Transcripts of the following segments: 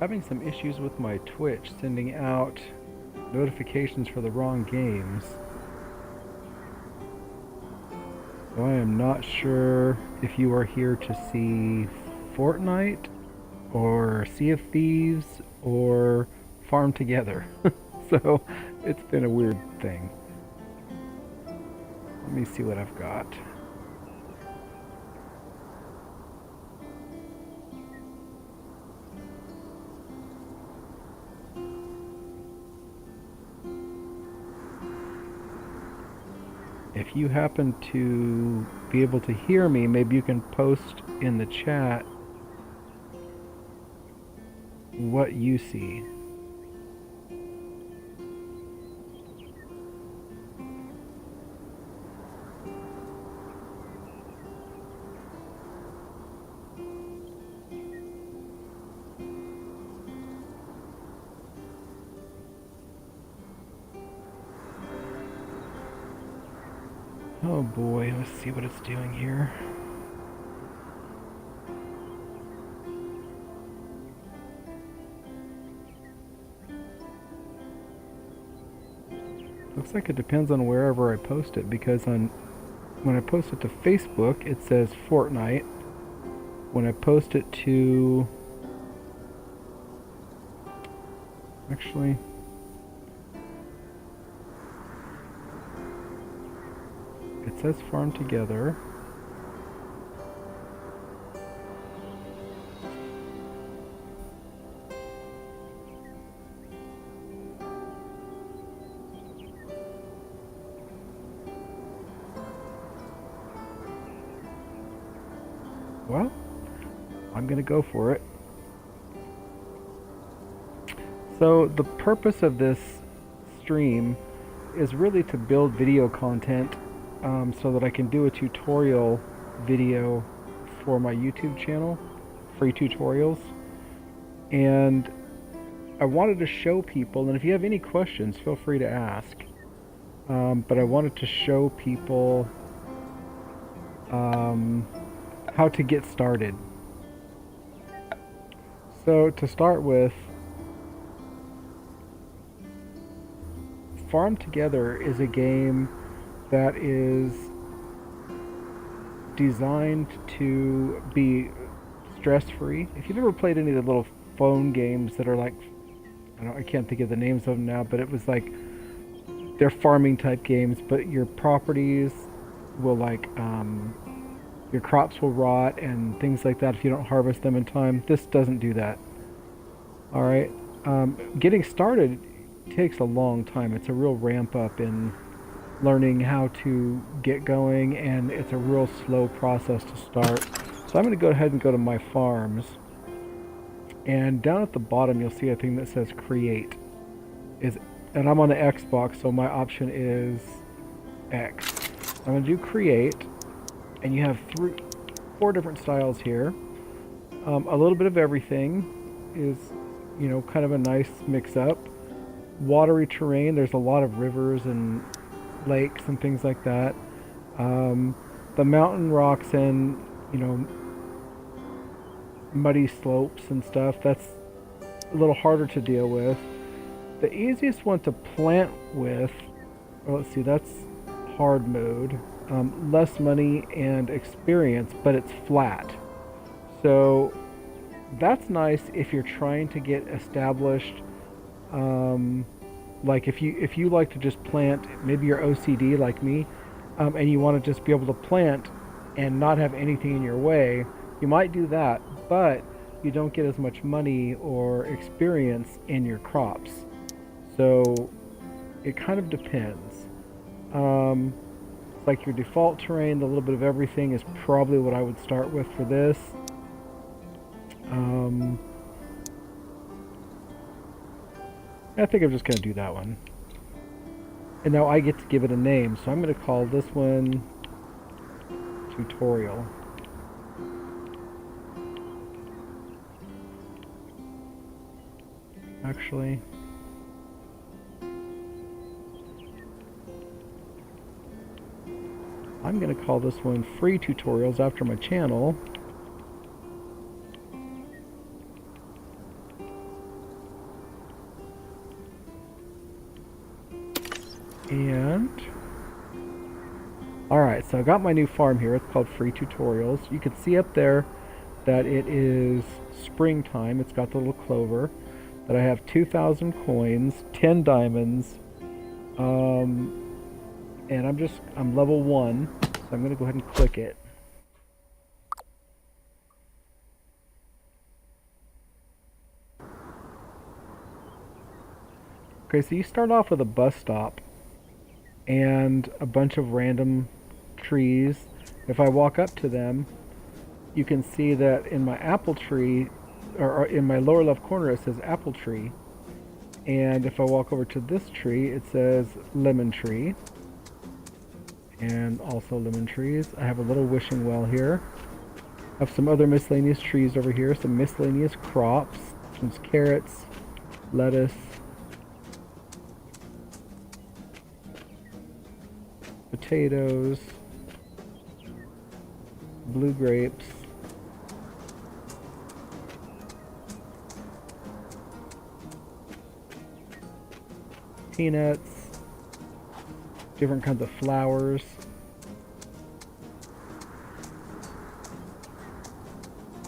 Having some issues with my Twitch sending out notifications for the wrong games. So I am not sure if you are here to see Fortnite or Sea of Thieves or Farm Together. So it's been a weird thing. Let me see what I've got. If you happen to be able to hear me, maybe you can post in the chat what you see. Oh boy, let's see what it's doing here. Looks like it depends on wherever I post it, because when I post it to Facebook, it says Fortnite. When I post it to... Actually... It says Farm Together. Well, I'm gonna go for it. So the purpose of this stream is really to build video content so that I can do a tutorial video for my YouTube channel, FreeTutorials. And I wanted to show people, and if you have any questions, feel free to ask. But I wanted to show people how to get started. So to start with, Farm Together is a game that is designed to be stress-free. If you've ever played any of the little phone games that are like, I can't think of the names of them now, but it was like, they're farming type games, but your properties will your crops will rot and things like that if you don't harvest them in time. This doesn't do that. Alright, getting started takes a long time. It's a real ramp up in learning how to get going, and it's a real slow process to start. So I'm going to go ahead and go to my farms, and down at the bottom you'll see a thing that says create. And I'm on the Xbox, so my option is X. I'm going to do create, and you have four different styles here. A little bit of everything is, kind of a nice mix up. Watery terrain, there's a lot of rivers and lakes and things like that. The mountain rocks and, muddy slopes and stuff, that's a little harder to deal with. The easiest one to plant with, let's see, that's hard mode. Less money and experience, but it's flat. So that's nice if you're trying to get established. Like if you like to just plant, maybe you're OCD like me, and you want to just be able to plant and not have anything in your way, you might do that, but you don't get as much money or experience in your crops. So it kind of depends. Like your default terrain, the little bit of everything is probably what I would start with for this. I think I'm just going to do that one. And now I get to give it a name, so I'm going to call this one Tutorial. Actually, I'm going to call this one FreeTutorials after my channel. And alright, so I got my new farm here. It's called FreeTutorials. You can see up there that it is springtime. It's got the little clover. That I have 2,000 coins, 10 diamonds, and I'm level 1, so I'm going to go ahead and click it. Okay, so you start off with a bus stop and a bunch of random trees. If I walk up to them, you can see that in my apple tree, or in my lower left corner, it says apple tree. And if I walk over to this tree, it says lemon tree. And also lemon trees. I have a little wishing well here. I have some other miscellaneous trees over here. Some miscellaneous crops. Some carrots, lettuce, potatoes, blue grapes, peanuts, different kinds of flowers,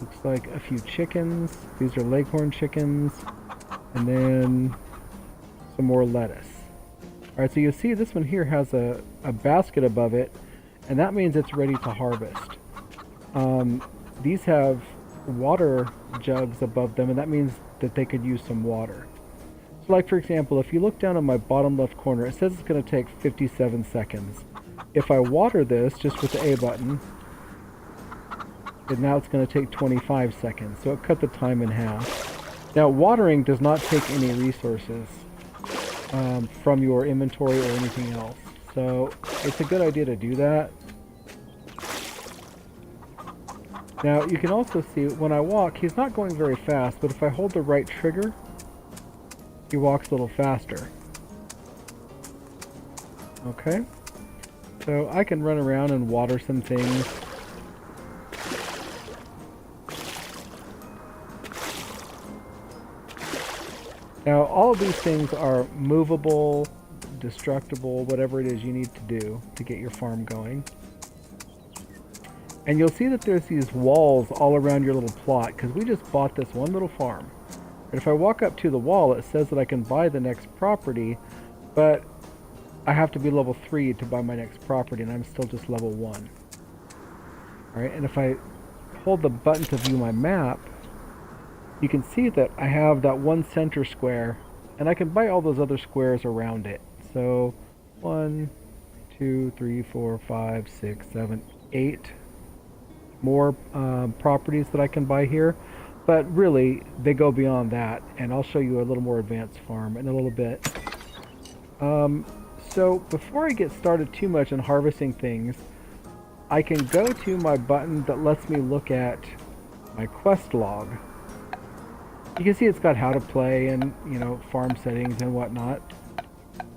looks like a few chickens. These are leghorn chickens, and then some more lettuce. Alright, so you'll see this one here has a basket above it, and that means it's ready to harvest. These have water jugs above them, and that means that they could use some water. So like for example, if you look down on my bottom left corner, it says it's going to take 57 seconds. If I water this just with the A button, and now it's going to take 25 seconds. So it cut the time in half. Now watering does not take any resources from your inventory or anything else. So it's a good idea to do that. Now you can also see when I walk, he's not going very fast, but if I hold the right trigger, he walks a little faster. Okay, so I can run around and water some things. Now all of these things are movable, destructible, whatever it is you need to do to get your farm going. And you'll see that there's these walls all around your little plot, because we just bought this one little farm. And if I walk up to the wall, it says that I can buy the next property, but I have to be level 3 to buy my next property, and I'm still just level 1. Alright, and if I hold the button to view my map, you can see that I have that one center square, and I can buy all those other squares around it. So 1, 2, 3, 4, 5, 6, 7, 8 more properties that I can buy here. But really, they go beyond that, and I'll show you a little more advanced farm in a little bit. So before I get started too much in harvesting things, I can go to my button that lets me look at my quest log. You can see it's got how to play and, you know, farm settings and whatnot.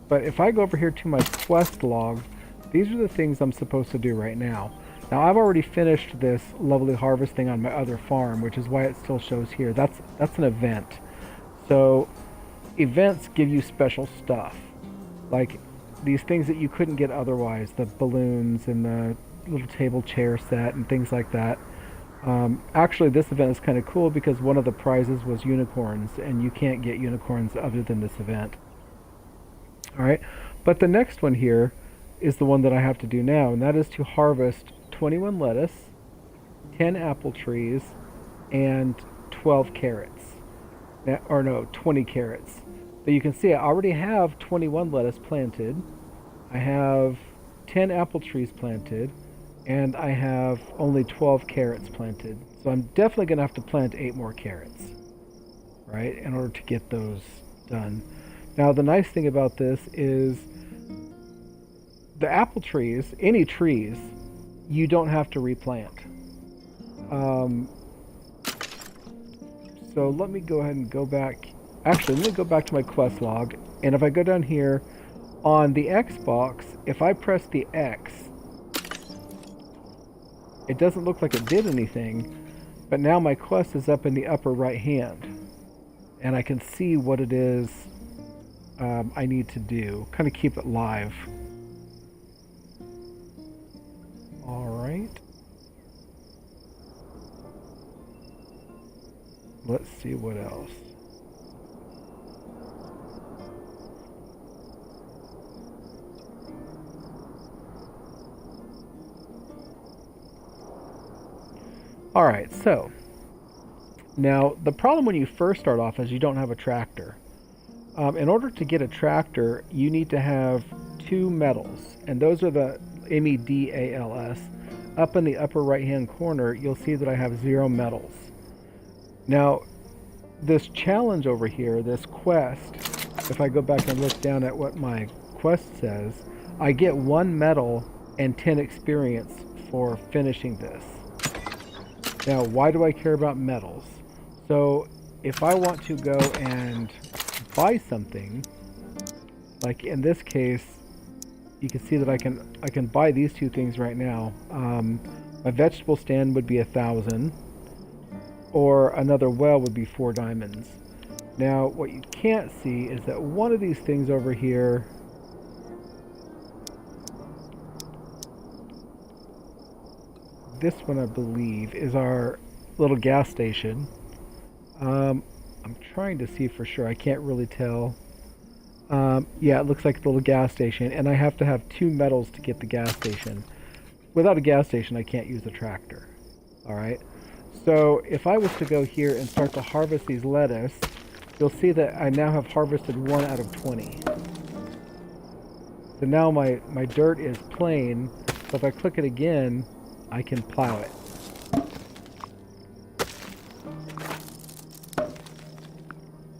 But if I go over here to my quest log, these are the things I'm supposed to do right now. Now I've already finished this lovely harvesting on my other farm, which is why it still shows here. That's an event. So events give you special stuff, like these things that you couldn't get otherwise, the balloons and the little table chair set and things like that. Actually, this event is kind of cool because one of the prizes was unicorns, and you can't get unicorns other than this event. Alright, but the next one here is the one that I have to do now, and that is to harvest 21 lettuce, 10 apple trees, and 12 carrots. Now, or no, 20 carrots. But you can see I already have 21 lettuce planted. I have 10 apple trees planted, and I have only 12 carrots planted. So I'm definitely going to have to plant 8 more carrots, right, in order to get those done. Now the nice thing about this is the apple trees, any trees, you don't have to replant. So let me go ahead and go back. Actually, let me go back to my quest log, and if I go down here on the Xbox, if I press the X, it doesn't look like it did anything, but now my quest is up in the upper right hand, and I can see what it is I need to do. Kind of keep it live. Alright. Let's see what else. Alright, so now the problem when you first start off is you don't have a tractor. In order to get a tractor, you need to have 2 metals, and those are the MEDALS. Up in the upper right hand corner, you'll see that I have 0 metals. Now, this challenge over here, this quest, if I go back and look down at what my quest says, I get 1 metal and 10 experience for finishing this. Now, why do I care about metals? So, if I want to go and buy something, like in this case, you can see that I can buy these 2 things right now. My vegetable stand would be 1,000, or another well would be 4 diamonds. Now, what you can't see is that one of these things over here, this one I believe is our little gas station. I'm trying to see for sure. I can't really tell. Yeah, it looks like a little gas station, and I have to have 2 metals to get the gas station. Without a gas station, I can't use a tractor. Alright? So, if I was to go here and start to harvest these lettuce, you'll see that I now have harvested 1 out of 20. So now my dirt is plain, so if I click it again, I can plow it.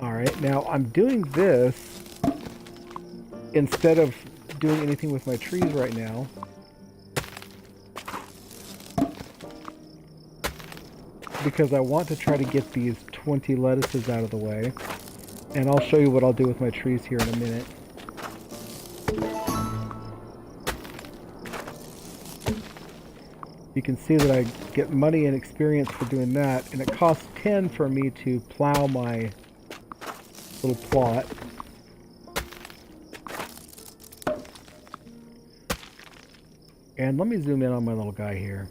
Alright, now I'm doing this instead of doing anything with my trees right now. Because I want to try to get these 20 lettuces out of the way. And I'll show you what I'll do with my trees here in a minute. You can see that I get money and experience for doing that, and it costs 10 for me to plow my little plot. And let me zoom in on my little guy here.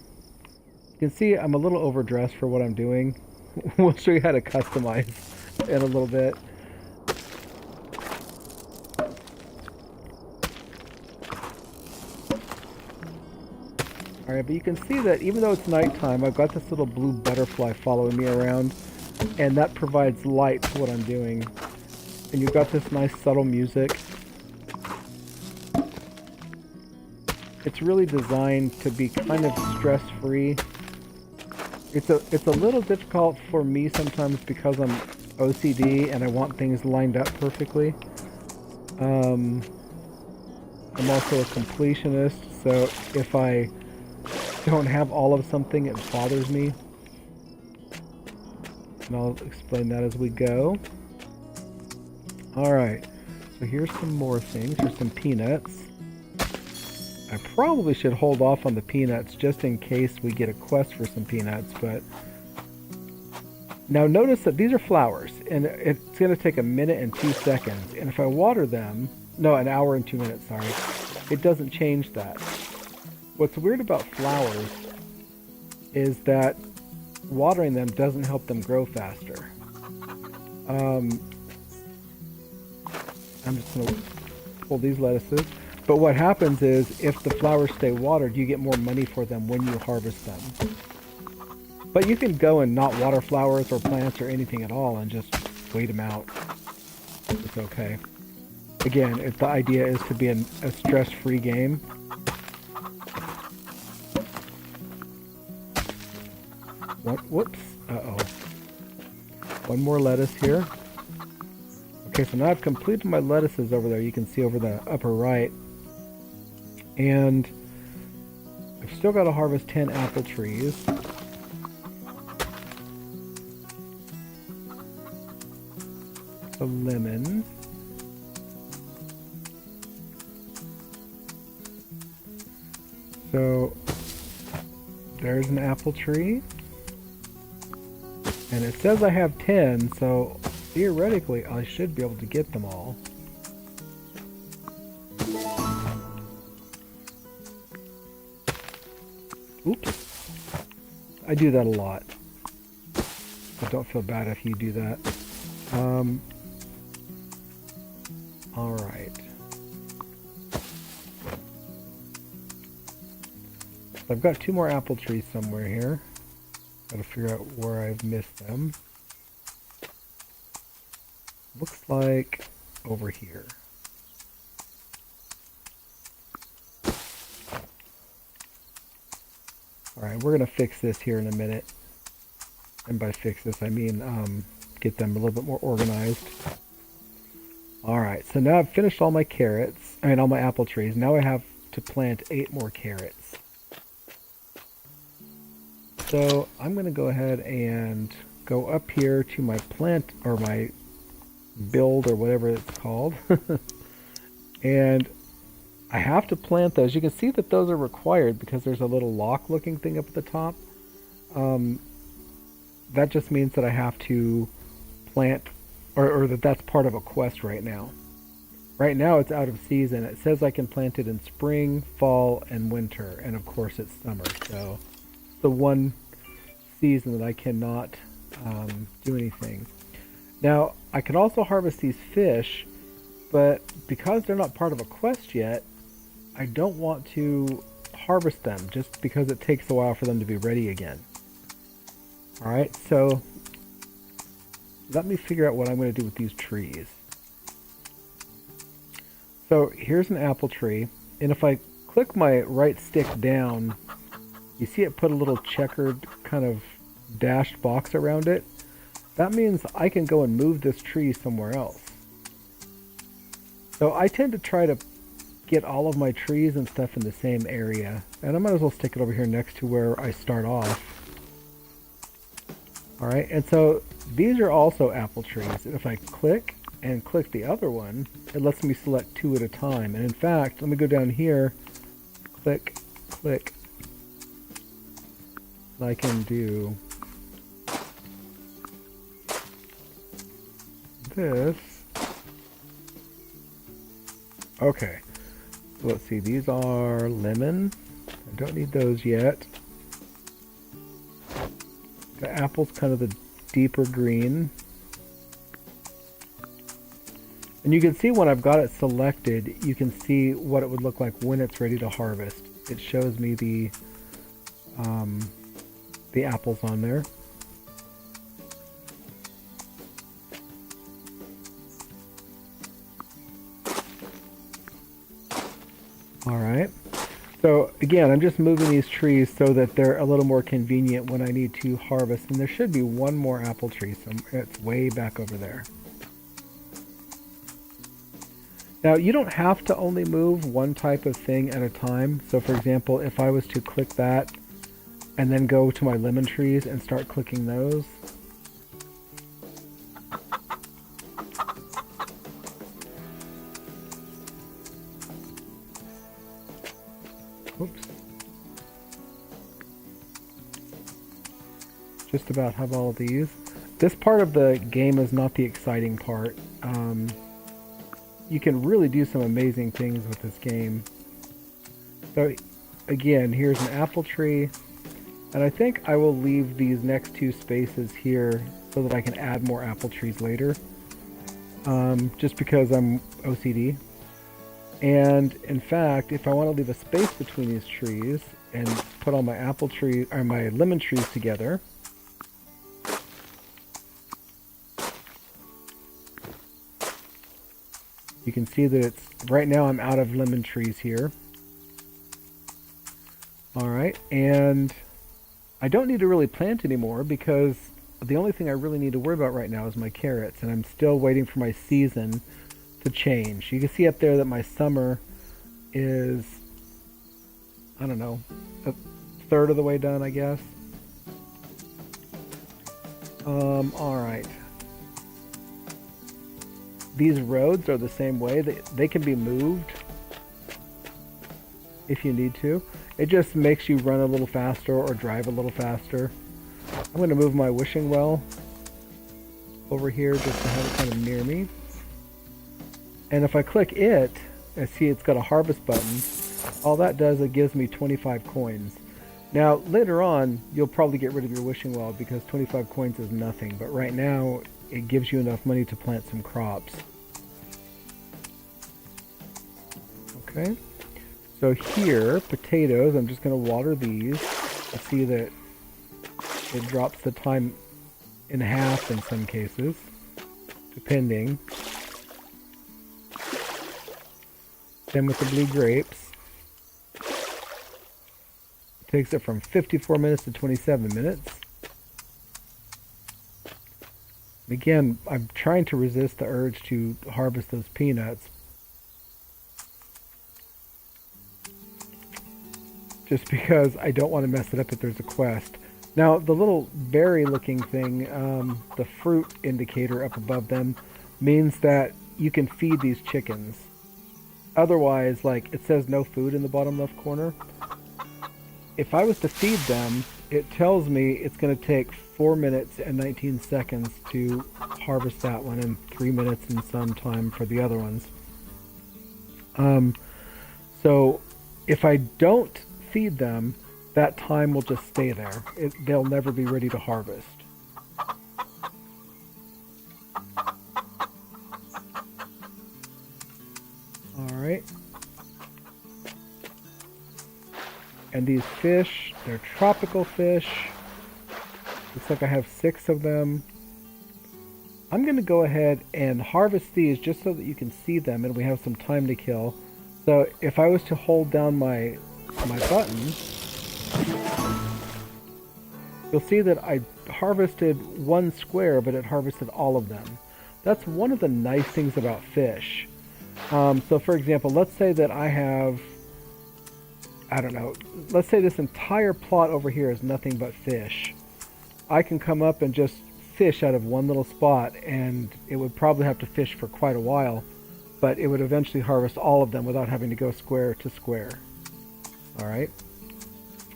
You can see I'm a little overdressed for what I'm doing. We'll show you how to customize in a little bit. Alright, but you can see that even though it's nighttime, I've got this little blue butterfly following me around, and that provides light to what I'm doing. And you've got this nice subtle music. It's really designed to be kind of stress-free. It's a little difficult for me sometimes because I'm OCD and I want things lined up perfectly. I'm also a completionist, so if I don't have all of something, it bothers me. And I'll explain that as we go. Alright, so here's some more things. Here's some peanuts. I probably should hold off on the peanuts just in case we get a quest for some peanuts, but now notice that these are flowers, and it's going to take 1 minute and 2 seconds, and if I water them, no, 1 hour and 2 minutes, sorry, it doesn't change that. What's weird about flowers is that watering them doesn't help them grow faster. I'm just going to pull these lettuces. But what happens is, if the flowers stay watered, you get more money for them when you harvest them. But you can go and not water flowers or plants or anything at all and just wait them out. It's okay. Again, the idea is to be a stress-free game. Whoops. Uh-oh. One more lettuce here. Okay, so now I've completed my lettuces over there. You can see over the upper right. And I've still got to harvest 10 apple trees. A lemon. So there's an apple tree. And it says I have 10, so theoretically I should be able to get them all. Oops. I do that a lot. But don't feel bad if you do that. Alright. I've got 2 more apple trees somewhere here. Gotta figure out where I've missed them. Looks like over here. Alright, we're gonna fix this here in a minute. And by fix this, I mean get them a little bit more organized. Alright, so now I've finished all my carrots. I mean, all my apple trees. Now I have to plant 8 more carrots. So I'm going to go ahead and go up here to my plant, or my build, or whatever it's called. And I have to plant those. You can see that those are required because there's a little lock looking thing up at the top. That just means that I have to plant, or that that's part of a quest right now. Right now it's out of season. It says I can plant it in spring, fall, and winter, and of course it's summer. So the one season that I cannot do anything. Now I can also harvest these fish, but because they're not part of a quest yet, I don't want to harvest them just because it takes a while for them to be ready again. Alright, so let me figure out what I'm going to do with these trees. So here's an apple tree, and if I click my right stick down, you see it put a little checkered kind of dashed box around it. That means I can go and move this tree somewhere else. So I tend to try to get all of my trees and stuff in the same area, and I might as well stick it over here next to where I start off. Alright, and so these are also apple trees. If I click and click the other one, it lets me select 2 at a time. And in fact, let me go down here, click, click. I can do this. Okay, so let's see, these are lemon. I don't need those yet. The apple's kind of the deeper green. And you can see when I've got it selected, you can see what it would look like when it's ready to harvest. It shows me the apples on there. Alright. So again, I'm just moving these trees so that they're a little more convenient when I need to harvest. And there should be one more apple tree, so it's way back over there. Now, you don't have to only move one type of thing at a time. So for example, if I was to click that and then go to my lemon trees and start clicking those. Oops. Just about have all of these. This part of the game is not the exciting part. You can really do some amazing things with this game. So again, here's an apple tree, and I think I will leave these next 2 spaces here so that I can add more apple trees later, just because I'm OCD. And in fact, if I want to leave a space between these trees and put all my apple tree or my lemon trees together, you can see that it's right now I'm out of lemon trees here. Alright, and I don't need to really plant anymore because the only thing I really need to worry about right now is my carrots, and I'm still waiting for my season to change. You can see up there that my summer is, I don't know, a third of the way done, I guess. Alright. These roads are the same way. They can be moved if you need to. It just makes you run a little faster or drive a little faster. I'm going to move my wishing well over here just to have it kind of near me. And if I click it, I see it's got a harvest button. All that does, it gives me 25 coins. Now, later on, you'll probably get rid of your wishing well because 25 coins is nothing, but right now, it gives you enough money to plant some crops. Okay, so here, potatoes, I'm just going to water these. I see that it drops the time in half in some cases, depending. Same with the blue grapes. Takes it from 54 minutes to 27 minutes. Again, I'm trying to resist the urge to harvest those peanuts. Just because I don't want to mess it up if there's a quest. Now, the little berry looking thing, the fruit indicator up above them, means that you can feed these chickens. Otherwise, like, it says no food in the bottom left corner. If I was to feed them, it tells me it's going to take 4 minutes and 19 seconds to harvest that one and 3 minutes and some time for the other ones. So if I don't feed them, that time will just stay there. They'll never be ready to harvest. Alright. And these fish, they're tropical fish. Looks like I have 6 of them. I'm going to go ahead and harvest these just so that you can see them and we have some time to kill. So if I was to hold down my button, you'll see that I harvested 1 square, but it harvested all of them. That's one of the nice things about fish. So for example, let's say that I have, I don't know, let's say this entire plot over here is nothing but fish. I can come up and just fish out of one little spot, and it would probably have to fish for quite a while, but it would eventually harvest all of them without having to go square to square. Alright?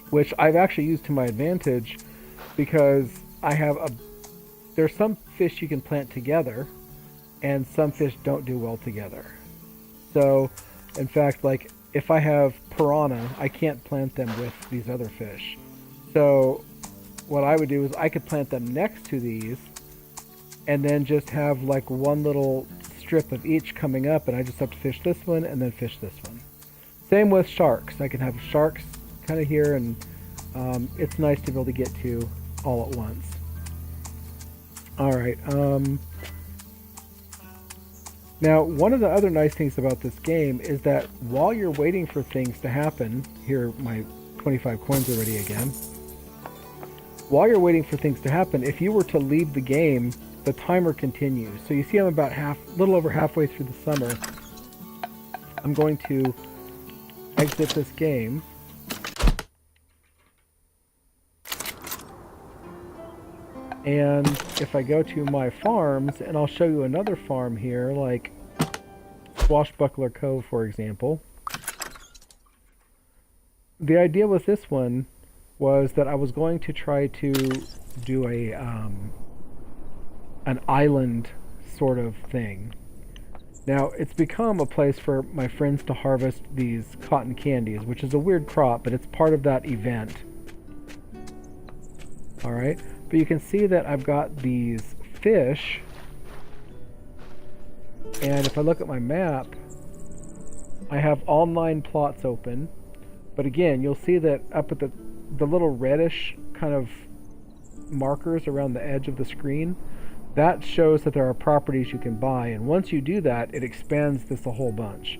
Which I've actually used to my advantage because I have there's some fish you can plant together, and some fish don't do well together. So, in fact, like, if I have piranha, I can't plant them with these other fish. So what I would do is I could plant them next to these and then just have like one little strip of each coming up, and I just have to fish this one and then fish this one. Same with sharks. I can have sharks kind of here, and it's nice to be able to get to all at once. Alright, now, one of the other nice things about this game is that while you're waiting for things to happen, here my 25 coins already again, while you're waiting for things to happen, if you were to leave the game, the timer continues. So you see I'm about little over halfway through the summer. I'm going to exit this game. And if I go to my farms, and I'll show you another farm here, like Swashbuckler Cove, for example. The idea with this one was that I was going to try to do an island sort of thing. Now, it's become a place for my friends to harvest these cotton candies, which is a weird crop, but it's part of that event. Alright? But you can see that I've got these fish, and if I look at my map, I have all 9 plots open. But again, you'll see that up at the little reddish kind of markers around the edge of the screen, that shows that there are properties you can buy, and once you do that, it expands this a whole bunch.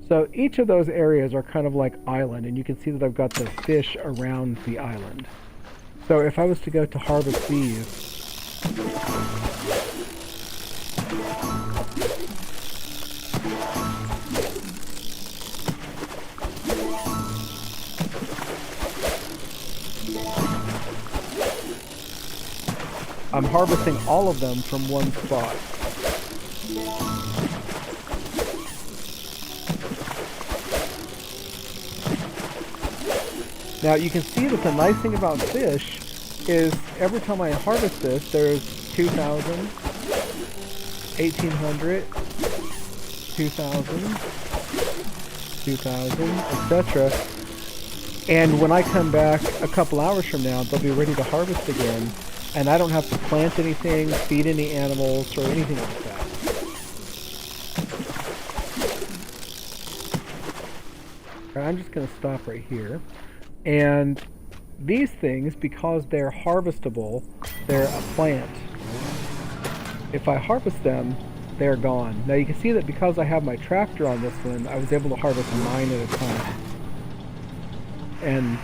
So each of those areas are kind of like island, and you can see that I've got the fish around the island. So if I was to go to harvest these, I'm harvesting all of them from one spot. Now you can see that the nice thing about fish is every time I harvest this, there's 2,000, 1,800, 2,000, 2,000, etc. And when I come back a couple hours from now, they'll be ready to harvest again, and I don't have to plant anything, feed any animals, or anything like that. Right, I'm just going to stop right here. And these things, because they're harvestable, they're a plant. If I harvest them, they're gone. Now you can see that because I have my tractor on this one, I was able to harvest 9 at a time. And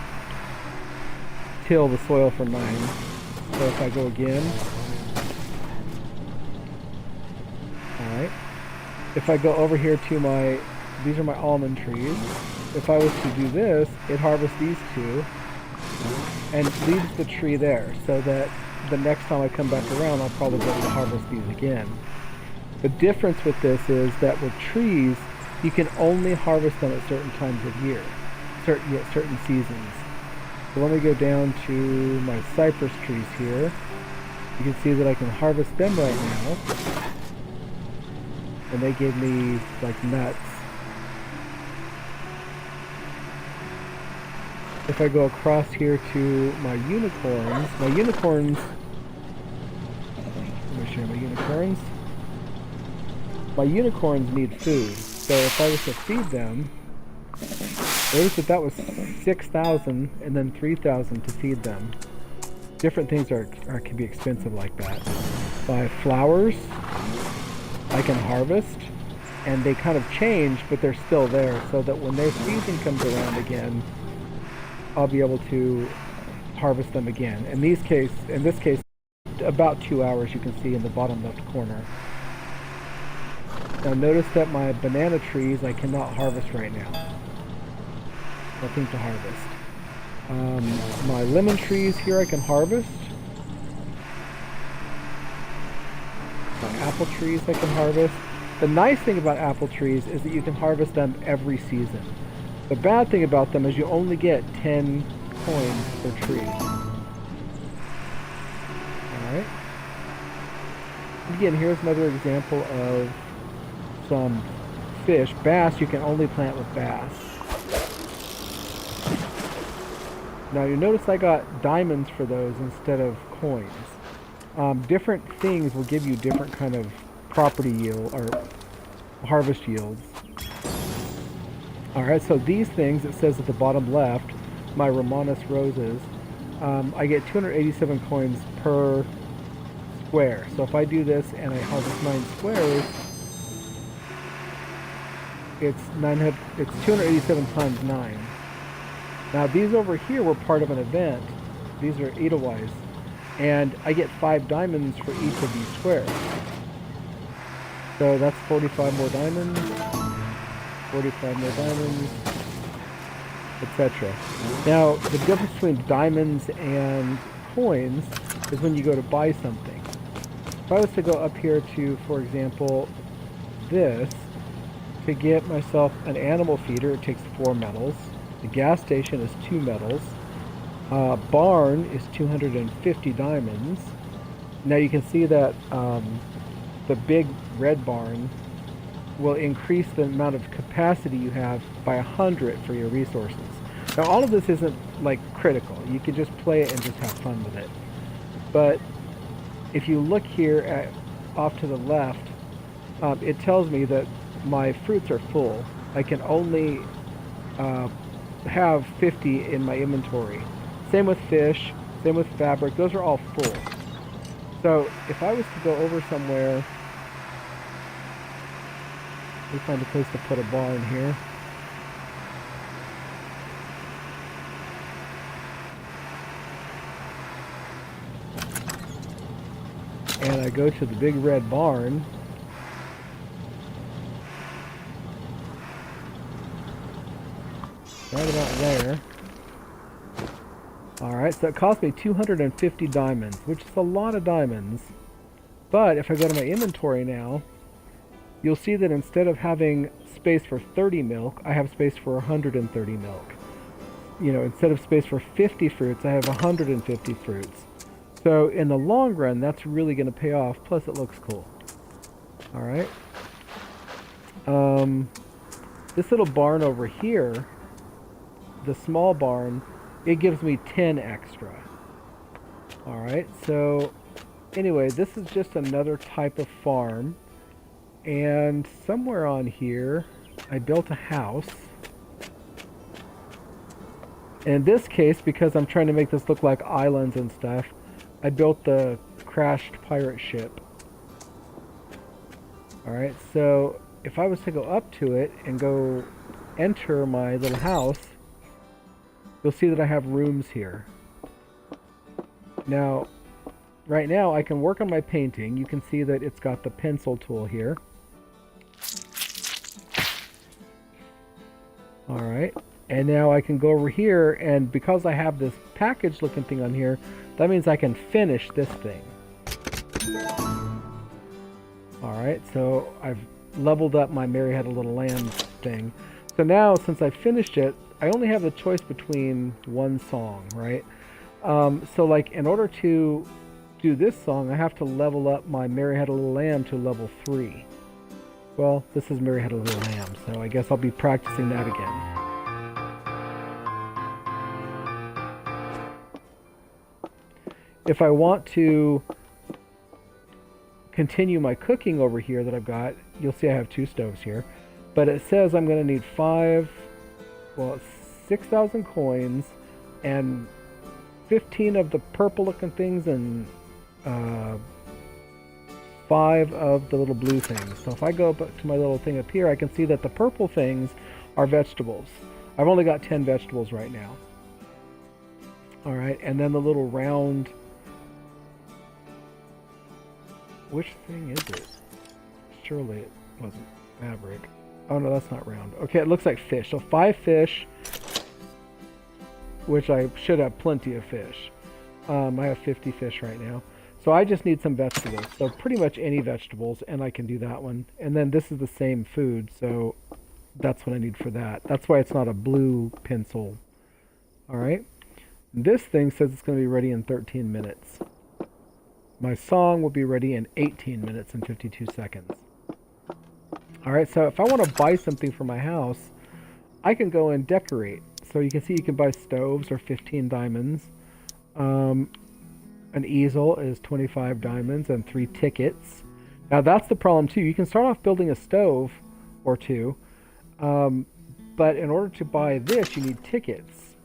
till the soil for 9. So if I go again, alright. If I go over here to these are my almond trees. If I was to do this, it harvests these 2 and leaves the tree there, so that the next time I come back around, I'll probably be able to harvest these again. The difference with this is that with trees, you can only harvest them at certain times of year, certain seasons. So let me go down to my cypress trees here. You can see that I can harvest them right now. And they give me like nuts. If I go across here to my unicorns, let me show you my unicorns. My unicorns need food. So if I was to feed them, notice that was 6,000 and then 3,000 to feed them. Different things can be expensive like that. By flowers, I can harvest, and they kind of change, but they're still there, so that when their season comes around again, I'll be able to harvest them again. In this case, about 2 hours, you can see in the bottom left corner. Now notice that my banana trees I cannot harvest right now. Nothing to harvest. My lemon trees here I can harvest. My apple trees I can harvest. The nice thing about apple trees is that you can harvest them every season. The bad thing about them is you only get 10 coins per tree. Alright. Again, here's another example of some fish. Bass you can only plant with bass. Now you notice I got diamonds for those instead of coins. Different things will give you different kind of property yield or harvest yields. Alright, so these things, it says at the bottom left, my Romanus roses, I get 287 coins per square. So if I do this and I harvest 9 squares, it's 287 times 9. Now these over here were part of an event. These are Edelweiss. And I get 5 diamonds for each of these squares. So that's 45 more diamonds, 45 more diamonds, etc. Now the difference between diamonds and coins is when you go to buy something. If I was to go up here to, for example, this, to get myself an animal feeder, it takes 4 metals. The gas station is 2 metals. Barn is 250 diamonds. Now you can see that the big red barn will increase the amount of capacity you have by 100 for your resources. Now all of this isn't like critical. You can just play it and just have fun with it. But if you look here off to the left, it tells me that my fruits are full. I can only have 50 in my inventory. Same with fish, same with fabric, those are all full. So if I was to go over somewhere, let me find a place to put a barn here. And I go to the big red barn. Right about there. Alright, so it cost me 250 diamonds, which is a lot of diamonds. But if I go to my inventory now, you'll see that instead of having space for 30 milk, I have space for 130 milk. You know, instead of space for 50 fruits, I have 150 fruits. So in the long run, that's really going to pay off, plus it looks cool. Alright. This little barn over here, the small barn, it gives me 10 extra. Alright, so anyway, this is just another type of farm. And somewhere on here, I built a house. In this case, because I'm trying to make this look like islands and stuff, I built the crashed pirate ship. Alright, so if I was to go up to it and go enter my little house, you'll see that I have rooms here. Now, right now I can work on my painting. You can see that it's got the pencil tool here. Alright, and now I can go over here, and because I have this package looking thing on here, that means I can finish this thing. Alright, so I've leveled up my Mary Had a Little Lamb thing. So now, since I finished it, I only have the choice between one song, right? So like, in order to do this song, I have to level up my Mary Had a Little Lamb to level 3. Well, this is Mary Had a Little Lamb, so I guess I'll be practicing that again. If I want to continue my cooking over here that I've got, you'll see I have 2 stoves here, but it says I'm going to need 6,000 coins and 15 of the purple looking things and 5 of the little blue things. So if I go up to my little thing up here, I can see that the purple things are vegetables. I've only got 10 vegetables right now. Alright, and then the little round... Which thing is it? Surely it wasn't fabric. Oh no, that's not round. Okay, it looks like fish. So 5 fish, which I should have plenty of fish. I have 50 fish right now. So I just need some vegetables. So pretty much any vegetables, and I can do that one. And then this is the same food, so that's what I need for that. That's why it's not a blue pencil. Alright. This thing says it's going to be ready in 13 minutes. My song will be ready in 18 minutes and 52 seconds. Alright, so if I want to buy something for my house, I can go and decorate. So you can see you can buy stoves or 15 diamonds. An easel is 25 diamonds and 3 tickets. Now that's the problem too. You can start off building a stove or 2, but in order to buy this, you need tickets.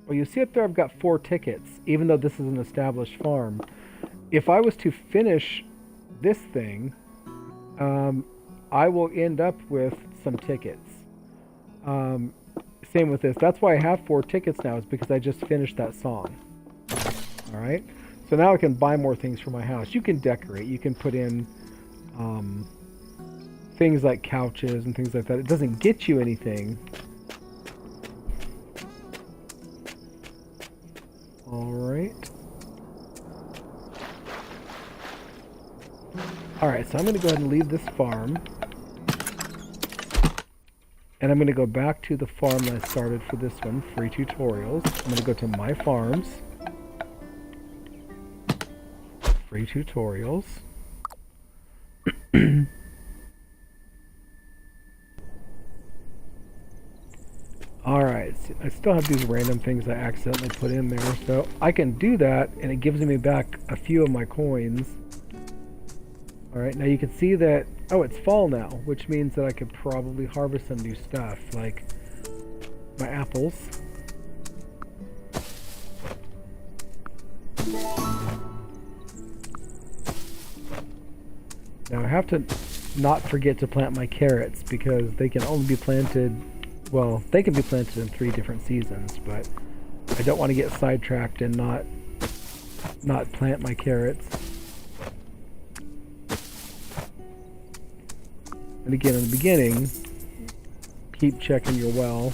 Well, you see up there I've got 4 tickets, even though this is an established farm. If I was to finish this thing, I will end up with some tickets. Same with this. That's why I have 4 tickets now, is because I just finished that song. Alright? So now I can buy more things for my house. You can decorate. You can put in things like couches and things like that. It doesn't get you anything. Alright. Alright, so I'm going to go ahead and leave this farm. And I'm going to go back to the farm that I started for this one, FreeTutorials. I'm going to go to My Farms. FreeTutorials. Alright, so I still have these random things I accidentally put in there. So I can do that, and it gives me back a few of my coins. Alright, now you can see that, oh, it's fall now, which means that I could probably harvest some new stuff, like my apples. Now I have to not forget to plant my carrots, because they can only be planted, well, they can be planted in 3 different seasons, but I don't want to get sidetracked and not plant my carrots. And again, in the beginning, keep checking your well.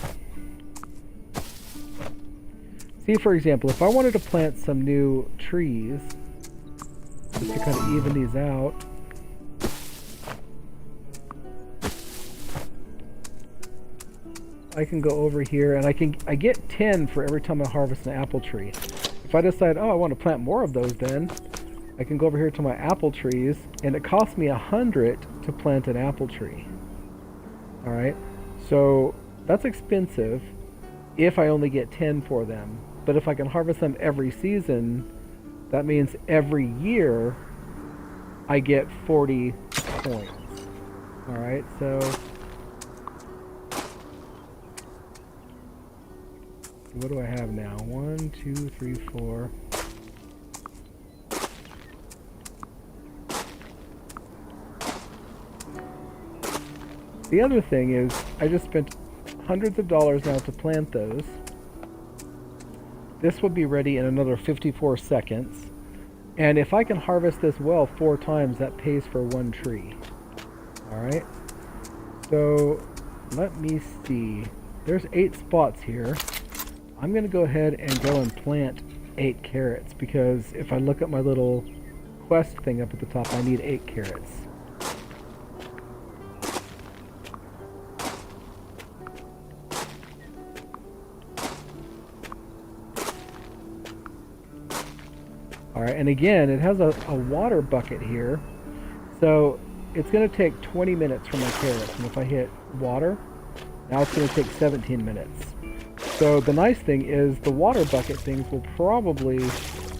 See, for example, if I wanted to plant some new trees, just to kind of even these out, I can go over here, and I get 10 for every time I harvest an apple tree. If I decide, oh, I want to plant more of those, then I can go over here to my apple trees, and it costs me 100 to plant an apple tree. Alright, so that's expensive, if I only get 10 for them. But if I can harvest them every season, that means every year I get 40 coins. Alright, so what do I have now? 1, 2, 3, 4. The other thing is, I just spent hundreds of dollars now to plant those. This will be ready in another 54 seconds. And if I can harvest this well 4 times, that pays for 1 tree. Alright. So, let me see. There's 8 spots here. I'm going to go ahead and go and plant 8 carrots, because if I look at my little quest thing up at the top, I need 8 carrots. Alright, and again, it has a water bucket here, so it's going to take 20 minutes for my carrots, and if I hit water, now it's going to take 17 minutes. So the nice thing is the water bucket things will probably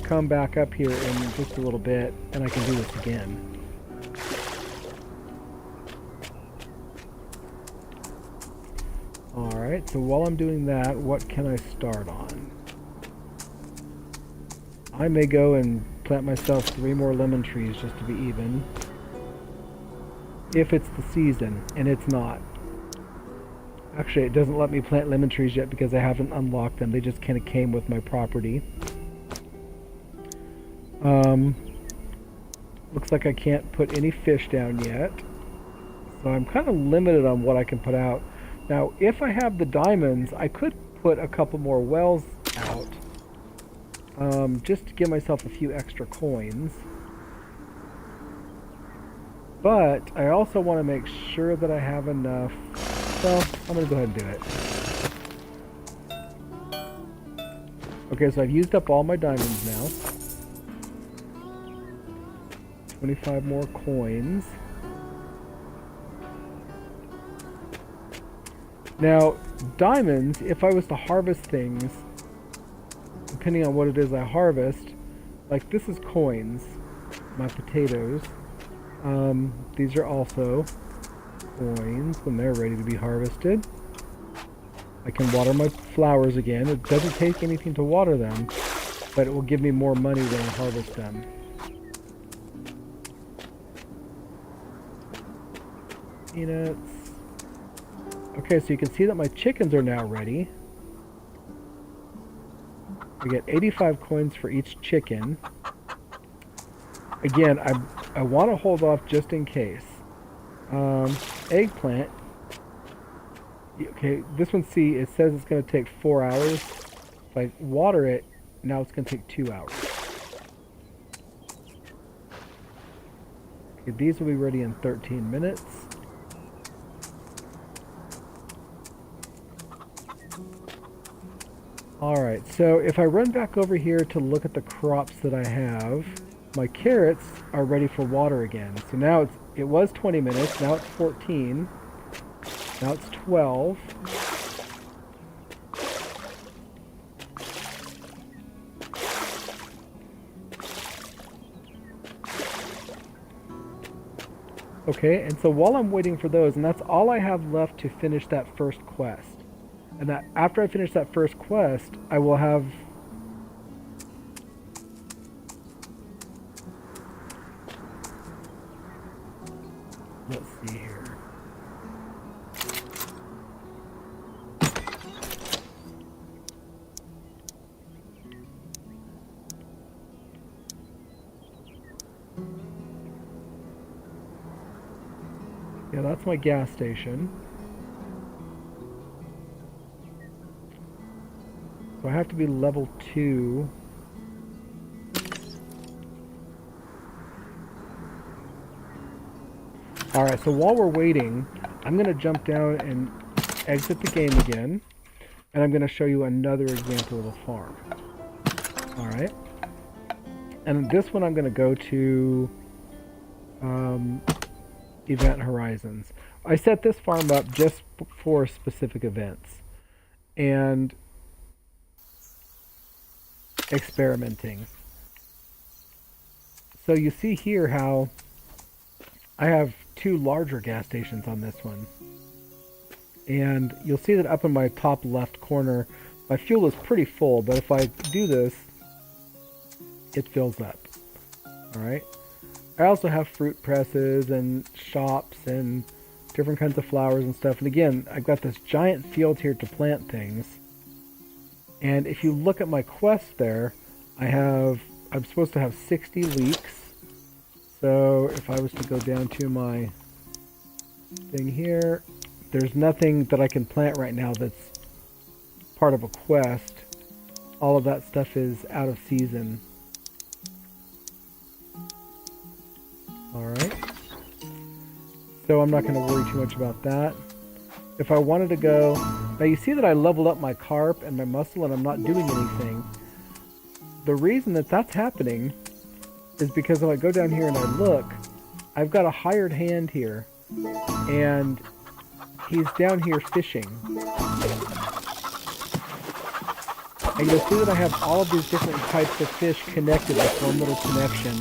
come back up here in just a little bit, and I can do this again. Alright, so while I'm doing that, what can I start on? I may go and plant myself 3 more lemon trees just to be even. If it's the season, and it's not. Actually, it doesn't let me plant lemon trees yet because I haven't unlocked them. They just kind of came with my property. Looks like I can't put any fish down yet. So I'm kind of limited on what I can put out. Now, if I have the diamonds, I could put a couple more wells out. Just to give myself a few extra coins. But I also want to make sure that I have enough. So I'm going to go ahead and do it. Okay, so I've used up all my diamonds now. 25 more coins. Now, diamonds, if I was to harvest things, depending on what it is I harvest, like this is coins, my potatoes. These are also coins when they're ready to be harvested. I can water my flowers again. It doesn't take anything to water them, but it will give me more money when I harvest them. Peanuts. Okay, so you can see that my chickens are now ready. I get 85 coins for each chicken. Again, I want to hold off just in case. Eggplant. Okay, this one, see, it says it's going to take 4 hours. If I water it, now it's going to take 2 hours. Okay, these will be ready in 13 minutes. Alright, so if I run back over here to look at the crops that I have, my carrots are ready for water again. So now it was 20 minutes, now it's 14, now it's 12. Okay, and so while I'm waiting for those, and that's all I have left to finish that first quest. And that after I finish that first quest, I will have... Let's see here. Yeah, that's my gas station. So I have to be level 2. Alright, so while we're waiting, I'm going to jump down and exit the game again. And I'm going to show you another example of a farm. Alright. And this one I'm going to go to Event Horizons. I set this farm up just for specific events. And experimenting. So you see here how I have 2 larger gas stations on this one. And you'll see that up in my top left corner, my fuel is pretty full, but if I do this, it fills up. Alright? I also have fruit presses and shops and different kinds of flowers and stuff. And again, I've got this giant field here to plant things. And if you look at my quest there, I'm supposed to have 60 leeks. So if I was to go down to my thing here, there's nothing that I can plant right now that's part of a quest. All of that stuff is out of season. Alright. So I'm not going to worry too much about that. If I wanted to go... Now you see that I leveled up my carp and my mussel and I'm not doing anything. The reason that that's happening is because if I go down here and I look, I've got a hired hand here. And he's down here fishing. And you'll see that I have all of these different types of fish connected with one little connection.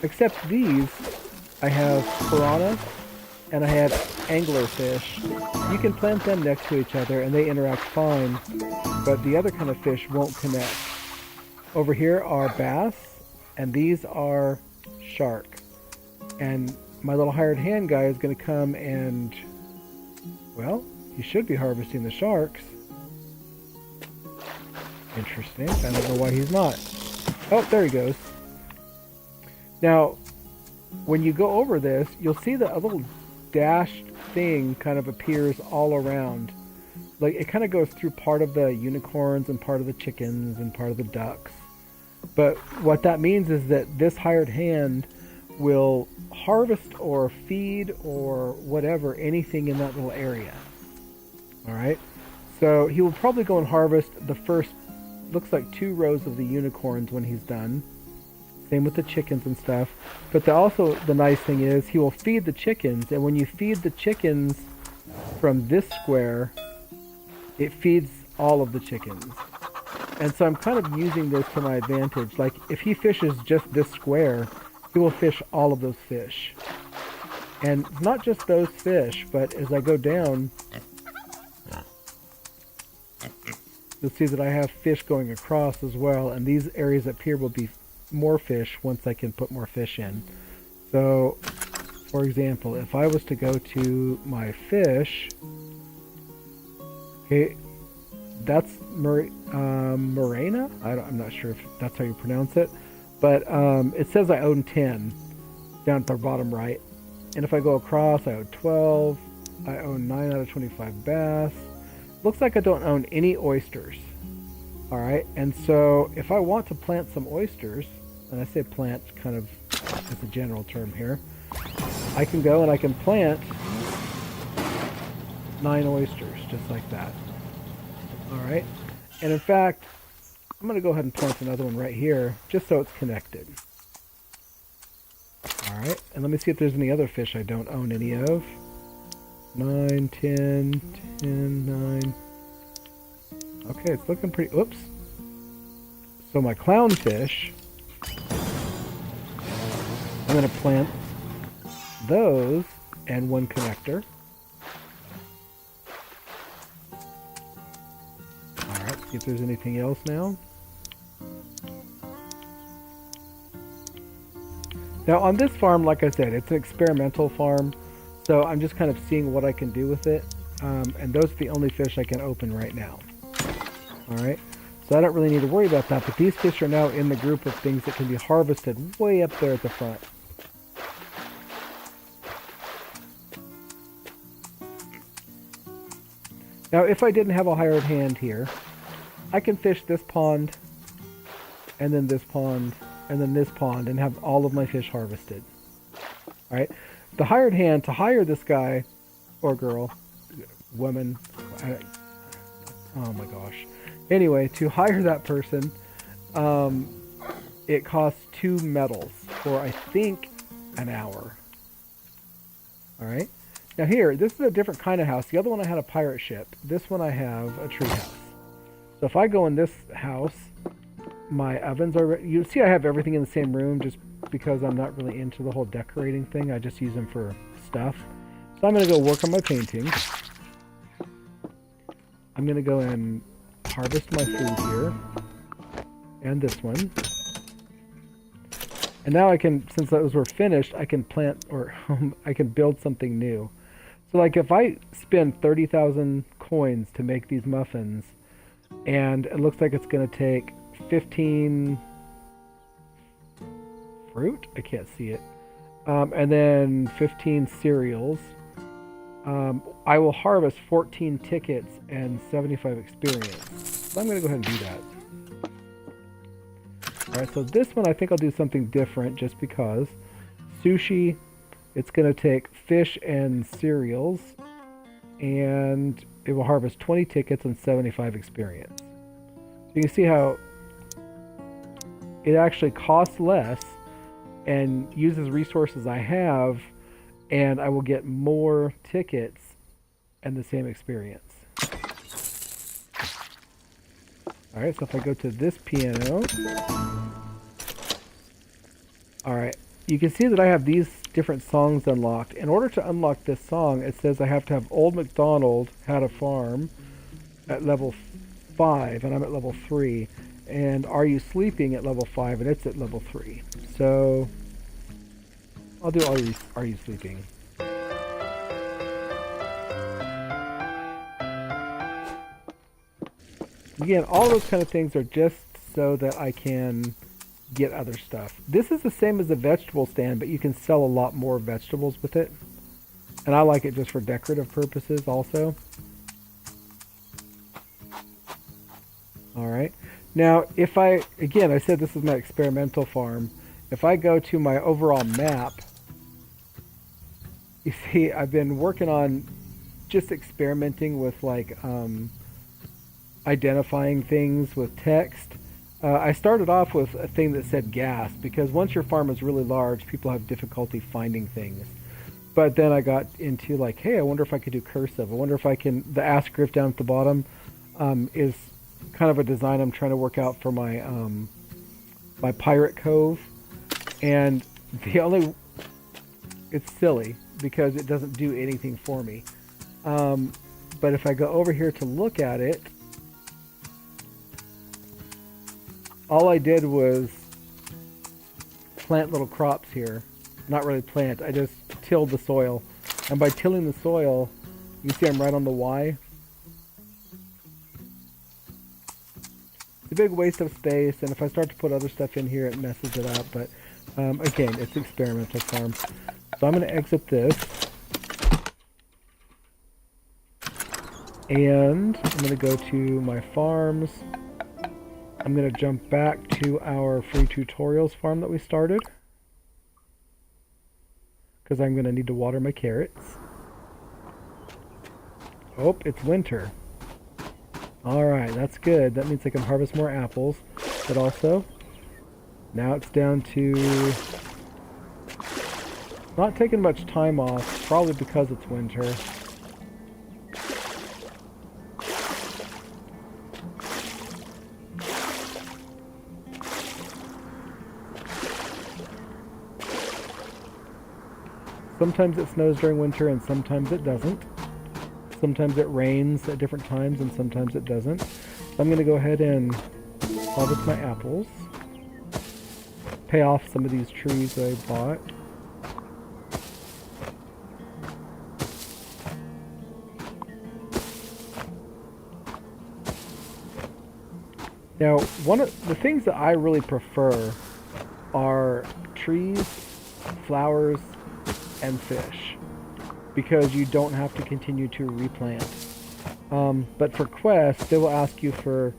Except these, I have piranha and I have anglerfish. You can plant them next to each other and they interact fine, but the other kind of fish won't connect. Over here are bass, and these are shark. And my little hired hand guy is going to come and, well, he should be harvesting the sharks. Interesting. I don't know why he's not. Oh, there he goes. Now, when you go over this, you'll see that a little dashed thing kind of appears all around. Like, it kind of goes through part of the unicorns and part of the chickens and part of the ducks. But what that means is that this hired hand will harvest or feed or whatever, anything in that little area. Alright? So he will probably go and harvest the first, looks like 2 rows of the unicorns when he's done. Same with the chickens and stuff. But the nice thing is he will feed the chickens, and when you feed the chickens from this square, it feeds all of the chickens. And so I'm kind of using this to my advantage. Like, if he fishes just this square, he will fish all of those fish. And not just those fish, but as I go down, you'll see that I have fish going across as well, and these areas up here will be more fish once I can put more fish in. So, for example, if I was to go to my fish, okay, that's Morena? I'm not sure if that's how you pronounce it, but it says I own 10 down at the bottom right. And if I go across, I own 12. I own 9 out of 25 bass. Looks like I don't own any oysters. Alright, and so if I want to plant some oysters, and I say plant kind of as a general term here, I can go and I can plant 9 oysters, just like that. Alright, and in fact, I'm going to go ahead and plant another one right here, just so it's connected. Alright, and let me see if there's any other fish I don't own any of. 9, 10, 10, 9. Okay, it's looking pretty... Oops. So my clownfish, I'm going to plant those and 1 connector. Alright, see if there's anything else now. Now on this farm, like I said, it's an experimental farm, so I'm just kind of seeing what I can do with it. And those are the only fish I can open right now. Alright, so I don't really need to worry about that, but these fish are now in the group of things that can be harvested way up there at the front. Now, if I didn't have a hired hand here, I can fish this pond, and then this pond, and then this pond, and have all of my fish harvested. Alright, the hired hand, to hire this guy, or girl, woman, oh my gosh. Anyway, to hire that person, it costs 2 metals for, I think, an hour. Alright? Now here, this is a different kind of house. The other one I had a pirate ship. This one I have a tree house. So if I go in this house, my ovens are. You see, I have everything in the same room just because I'm not really into the whole decorating thing. I just use them for stuff. So I'm going to go work on my painting. I'm going to go and harvest my food here. And this one. And now I can, since those were finished, I can plant, or I can build something new. So like if I spend 30,000 coins to make these muffins, and it looks like it's going to take 15 fruit, I can't see it, and then 15 cereals, I will harvest 14 tickets and 75 experience. So I'm going to go ahead and do that. Alright, so this one I think I'll do something different just because. Sushi, it's going to take fish and cereals, and it will harvest 20 tickets and 75 experience. So you can see how it actually costs less and uses resources I have, and I will get more tickets and the same experience. Alright, so if I go to this piano, alright, you can see that I have these different songs unlocked. In order to unlock this song, it says I have to have Old MacDonald Had a Farm at level 5, and I'm at level 3. And Are You Sleeping at level 5, and it's at level 3. So I'll do Are You Sleeping. Again, all those kind of things are just so that I can get other stuff. This is the same as a vegetable stand, but you can sell a lot more vegetables with it. And I like it just for decorative purposes also. Alright. Now, if I said this is my experimental farm. If I go to my overall map, you see I've been working on just experimenting with like identifying things with text. I started off with a thing that said gas, because once your farm is really large, people have difficulty finding things. But then I got into like, hey, I wonder if I could do cursive. I wonder if I can, the asterisk down at the bottom is kind of a design I'm trying to work out for my my Pirate Cove. And it's silly because it doesn't do anything for me. But if I go over here to look at it, all I did was plant little crops here. Not really plant, I just tilled the soil. And by tilling the soil, you see I'm right on the Y. It's a big waste of space, and if I start to put other stuff in here, it messes it up. But again, it's an experimental farm. So I'm going to exit this. And I'm going to go to my farms. I'm going to jump back to our FreeTutorials farm that we started, because I'm going to need to water my carrots. Oh, it's winter. Alright, that's good. That means I can harvest more apples. But also, now it's down to not taking much time off, probably because it's winter. Sometimes it snows during winter and sometimes it doesn't. Sometimes it rains at different times and sometimes it doesn't. So I'm going to go ahead and harvest my apples. Pay off some of these trees that I bought. Now, one of the things that I really prefer are trees, flowers, and fish, because you don't have to continue to replant. But for quests, they will ask you for,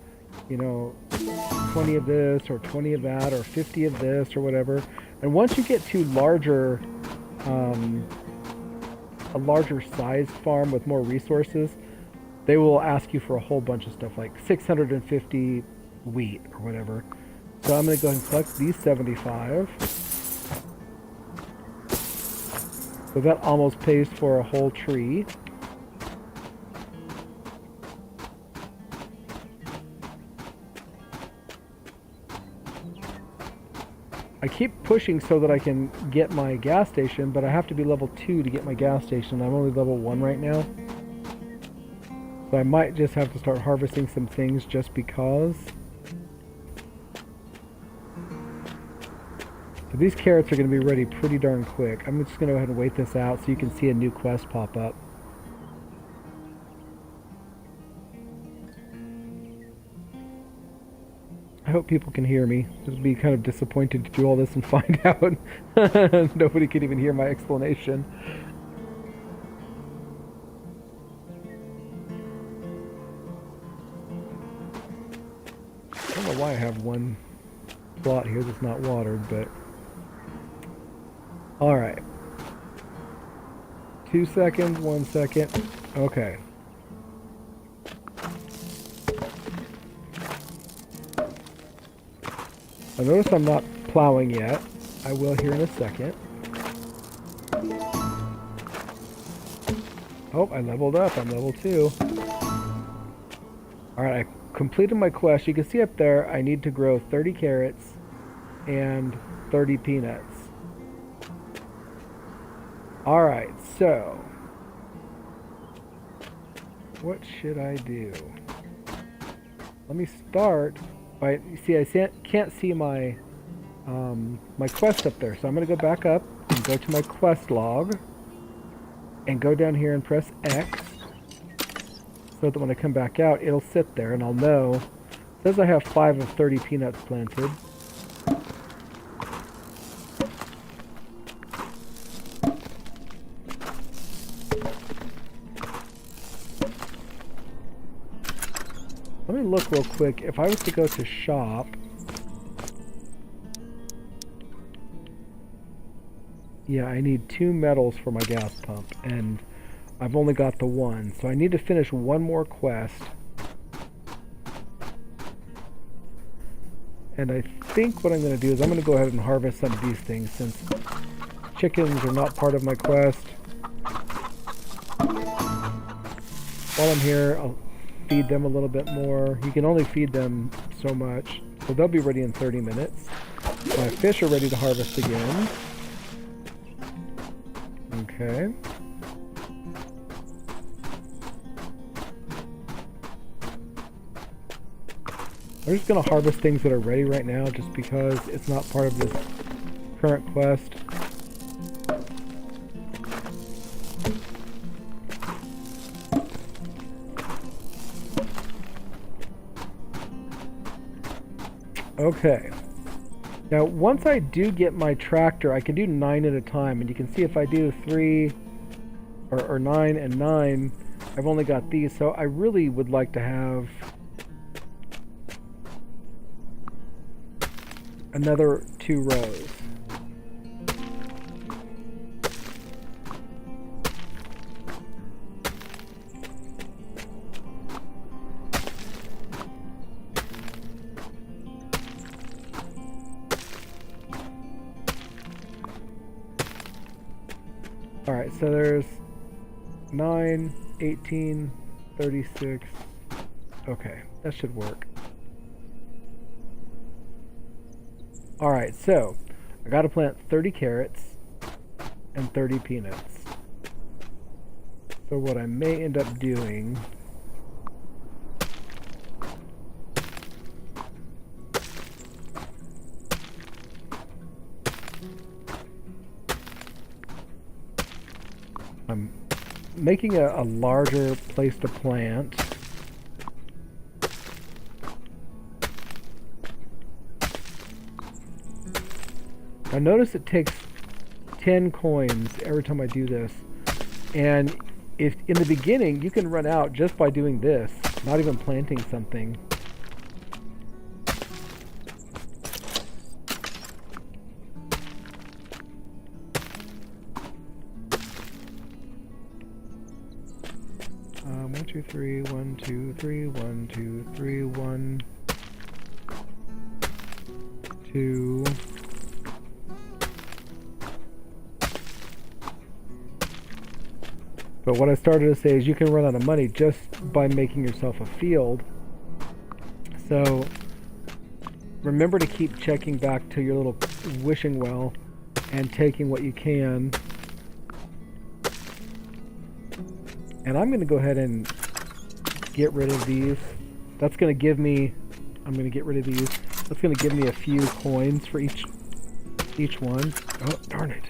20 of this, or 20 of that, or 50 of this, or whatever. And once you get to a larger sized farm with more resources, they will ask you for a whole bunch of stuff, like 650 wheat, or whatever. So I'm going to go ahead and collect these 75. So that almost pays for a whole tree. I keep pushing so that I can get my gas station, but I have to be level 2 to get my gas station. I'm only level 1 right now. So I might just have to start harvesting some things just because. So these carrots are going to be ready pretty darn quick. I'm just going to go ahead and wait this out so you can see a new quest pop up. I hope people can hear me. It would be kind of disappointed to do all this and find out nobody could even hear my explanation. I don't know why I have one plot here that's not watered, but... Alright. 2 seconds, 1 second. Okay. I notice I'm not plowing yet. I will here in a second. Oh, I leveled up. I'm level 2. Alright, I completed my quest. You can see up there I need to grow 30 carrots and 30 peanuts. Alright, so what should I do? Let me start by, see, I can't see my my quest up there, so I'm going to go back up and go to my quest log and go down here and press X so that when I come back out it'll sit there and I'll know. It says I have 5 of 30 peanuts planted. Let me look real quick. If I was to go to shop, yeah, I need 2 metals for my gas pump, and I've only got the 1, so I need to finish 1 more quest. And I think what I'm going to do is I'm going to go ahead and harvest some of these things since chickens are not part of my quest. While I'm here, I'll feed them a little bit more. You can only feed them so much, so they'll be ready in 30 minutes. My fish are ready to harvest again. Okay. I'm just going to harvest things that are ready right now just because it's not part of this current quest. Okay. Now, once I do get my tractor, I can do 9 at a time, and you can see if I do 3 or 9 and 9, I've only got these, so I really would like to have another 2 rows. Alright, so there's 9, 18, 36. Okay, that should work. Alright, so I gotta plant 30 carrots and 30 peanuts. So what I may end up doing I'm making a larger place to plant. Now notice it takes 10 coins every time I do this. And if in the beginning you can run out just by doing this, not even planting something. One, two, three, 1, 2, 3, 1, 2, 3, 1, 2. But what I started to say is you can run out of money just by making yourself a field. So remember to keep checking back to your little wishing well and taking what you can. And I'm going to go ahead and get rid of these. That's going to give me, I'm going to get rid of these. That's going to give me a few coins for each one. Oh, darn it.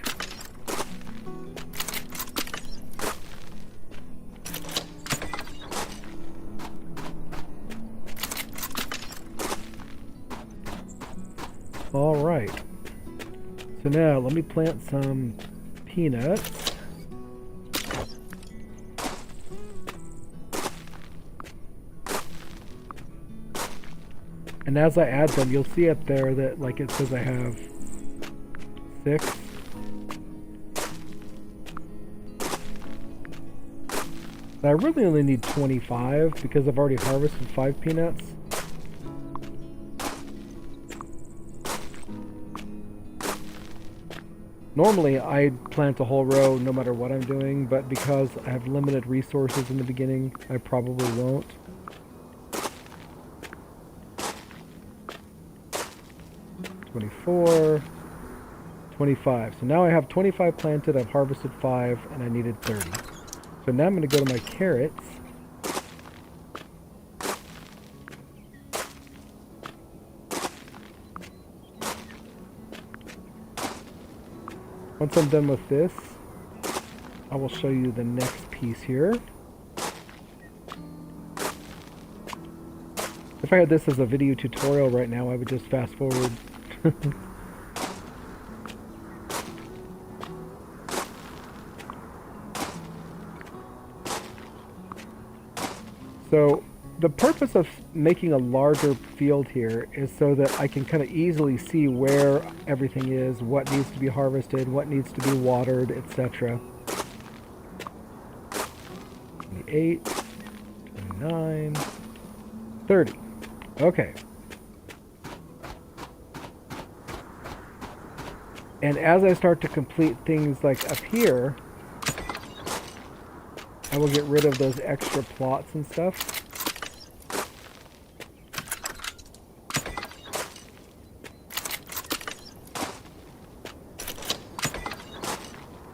All right. So now let me plant some peanuts. And as I add them, you'll see up there that like it says I have 6. But I really only need 25 because I've already harvested 5 peanuts. Normally I plant a whole row no matter what I'm doing, but because I have limited resources in the beginning, I probably won't. $24, $25. So now I have 25 planted, I've harvested 5, and I needed 30. So now I'm going to go to my carrots. Once I'm done with this, I will show you the next piece here. If I had this as a video tutorial right now, I would just fast forward. So the purpose of making a larger field here is so that I can kind of easily see where everything is, what needs to be harvested, what needs to be watered, etc. 28, 29, 30. Okay. And as I start to complete things like up here, I will get rid of those extra plots and stuff.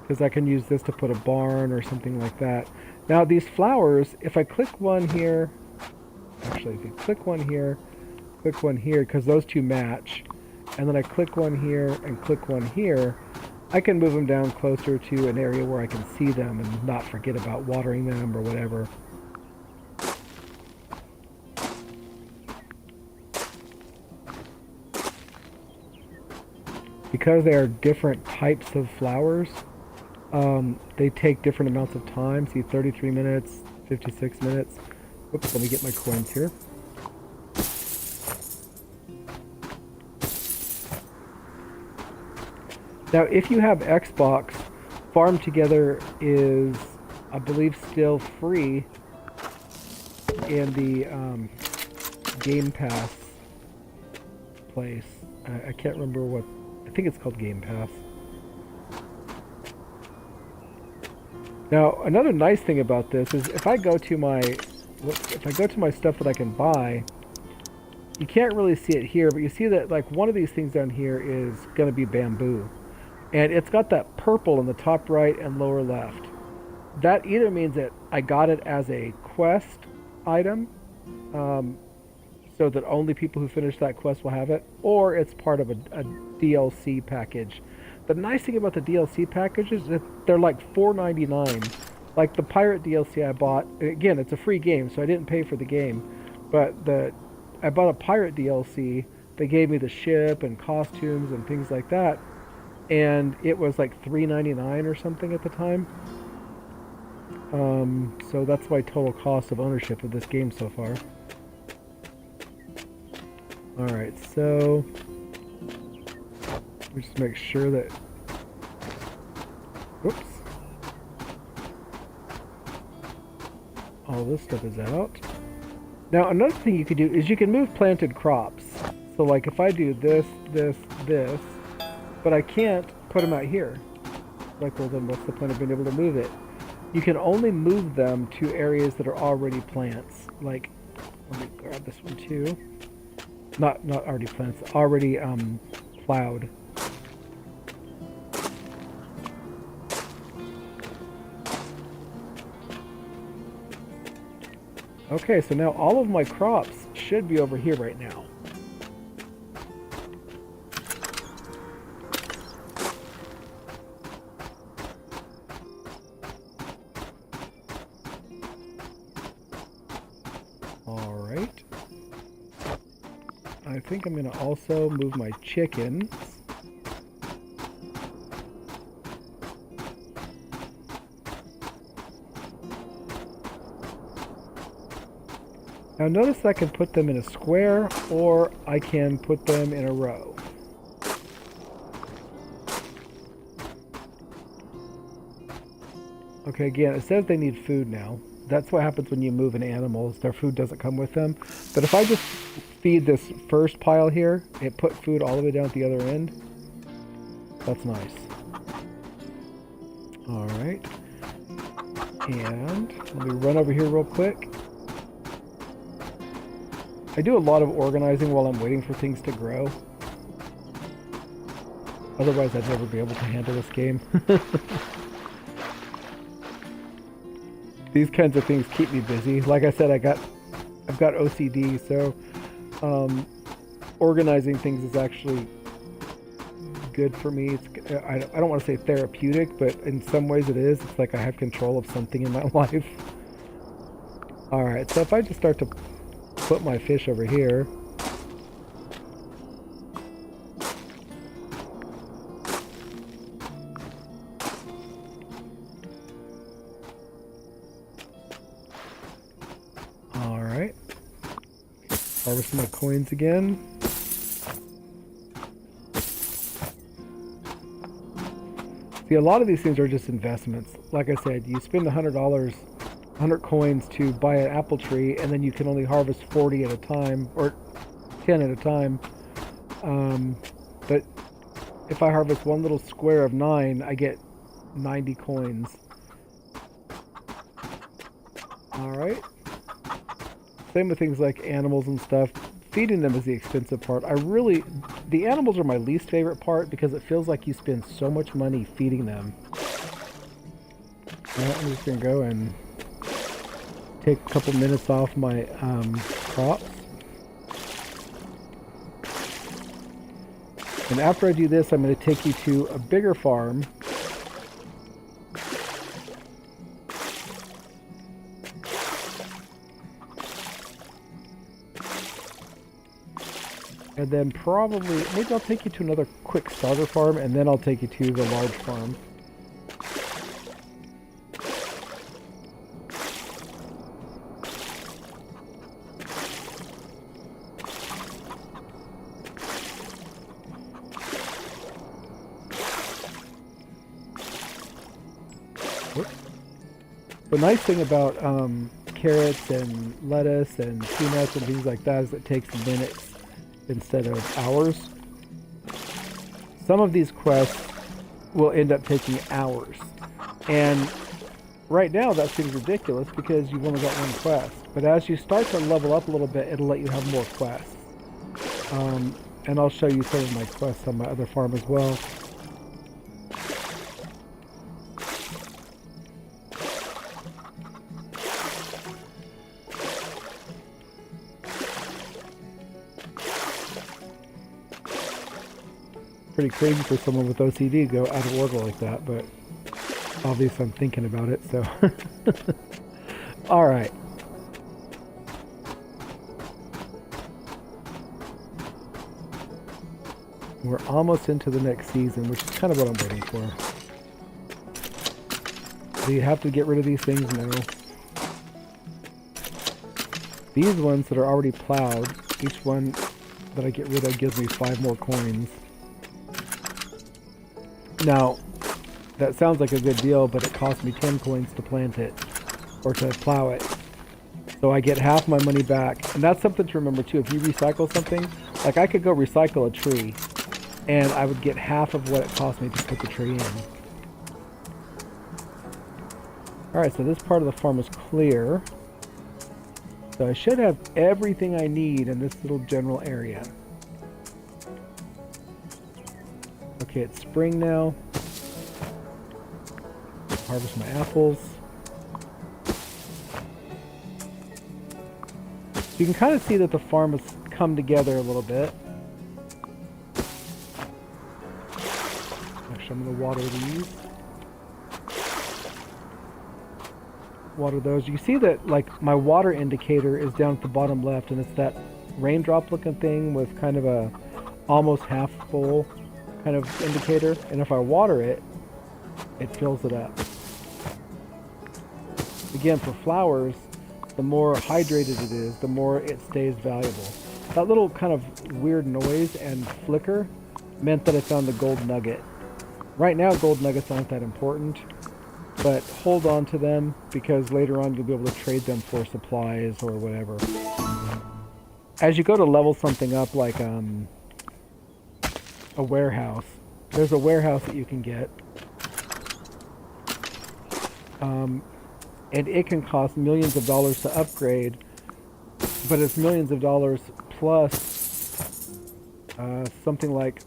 Because I can use this to put a barn or something like that. Now these flowers, if I click one here, actually if you click one here, because those two match, and then I click one here and click one here, I can move them down closer to an area where I can see them and not forget about watering them or whatever. Because they are different types of flowers, they take different amounts of time. See, 33 minutes, 56 minutes. Oops, let me get my coins here. Now, if you have Xbox, Farm Together is, I believe, still free in the Game Pass place. I can't remember what, I think it's called Game Pass. Now, another nice thing about this is if I go to my stuff that I can buy, you can't really see it here, but you see that like one of these things down here is going to be bamboo. And it's got that purple in the top right and lower left. That either means that I got it as a quest item, so that only people who finish that quest will have it, or it's part of a DLC package. The nice thing about the DLC packages is that they're like $4.99. Like the Pirate DLC I bought, again, it's a free game, so I didn't pay for the game, but I bought a Pirate DLC. They gave me the ship and costumes and things like that. And it was like $3.99 or something at the time. So that's my total cost of ownership of this game so far. Alright, so let me just make sure that, whoops, all this stuff is out. Now another thing you could do is you can move planted crops. So like if I do this, this, this, but I can't put them out here. Like, well, then what's the point of being able to move it? You can only move them to areas that are already plants. Like, let me grab this one too. Not already plants, already plowed. Okay, so now all of my crops should be over here right now. Alright. I think I'm going to also move my chickens. Now notice I can put them in a square, or I can put them in a row. Okay, again, it says they need food now. That's what happens when you move an animal, is their food doesn't come with them. But if I just feed this first pile here, it put food all the way down at the other end. That's nice. Alright. And let me run over here real quick. I do a lot of organizing while I'm waiting for things to grow. Otherwise, I'd never be able to handle this game. These kinds of things keep me busy. Like I said, I've got OCD, so organizing things is actually good for me. I don't want to say therapeutic, but in some ways it is. It's like I have control of something in my life. Alright, so if I just start to put my fish over here. Alright. Harvest my coins again. See, a lot of these things are just investments. Like I said, you spend $100, 100 coins to buy an apple tree, and then you can only harvest 40 at a time, or 10 at a time. But if I harvest one little square of 9, I get 90 coins. Alright. Same with things like animals and stuff. Feeding them is the expensive part. The animals are my least favorite part because it feels like you spend so much money feeding them. Alright, I'm just going to go and take a couple minutes off my crops. And after I do this, I'm going to take you to a bigger farm. And then maybe I'll take you to another quick starter farm, and then I'll take you to the large farm. The nice thing about carrots and lettuce and peanuts and things like that is it takes minutes instead of hours. Some of these quests will end up taking hours. And right now that seems ridiculous because you've only got one quest. But as you start to level up a little bit, it'll let you have more quests. And I'll show you some of my quests on my other farm as well. Pretty crazy for someone with OCD to go out of order like that, but obviously I'm thinking about it, so. Alright. We're almost into the next season, which is kind of what I'm waiting for. Do you have to get rid of these things? No. These ones that are already plowed, each one that I get rid of gives me 5 more coins. Now, that sounds like a good deal, but it costs me 10 coins to plant it, or to plow it. So I get half my money back. And that's something to remember too. If you recycle something, like I could go recycle a tree, and I would get half of what it cost me to put the tree in. Alright, so this part of the farm is clear. So I should have everything I need in this little general area. Okay, it's spring now. Harvest my apples. You can kind of see that the farm has come together a little bit. Actually, I'm going to water these. Water those. You see that, like, my water indicator is down at the bottom left, and it's that raindrop looking thing with kind of a almost half full kind of indicator. And if I water it, it fills it up. Again, for flowers, the more hydrated it is, the more it stays valuable. That little kind of weird noise and flicker meant that I found the gold nugget. Right now, gold nuggets aren't that important, but hold on to them because later on you'll be able to trade them for supplies or whatever. As you go to level something up, like a warehouse, there's a warehouse that you can get. And it can cost millions of dollars to upgrade, but it's millions of dollars plus something like,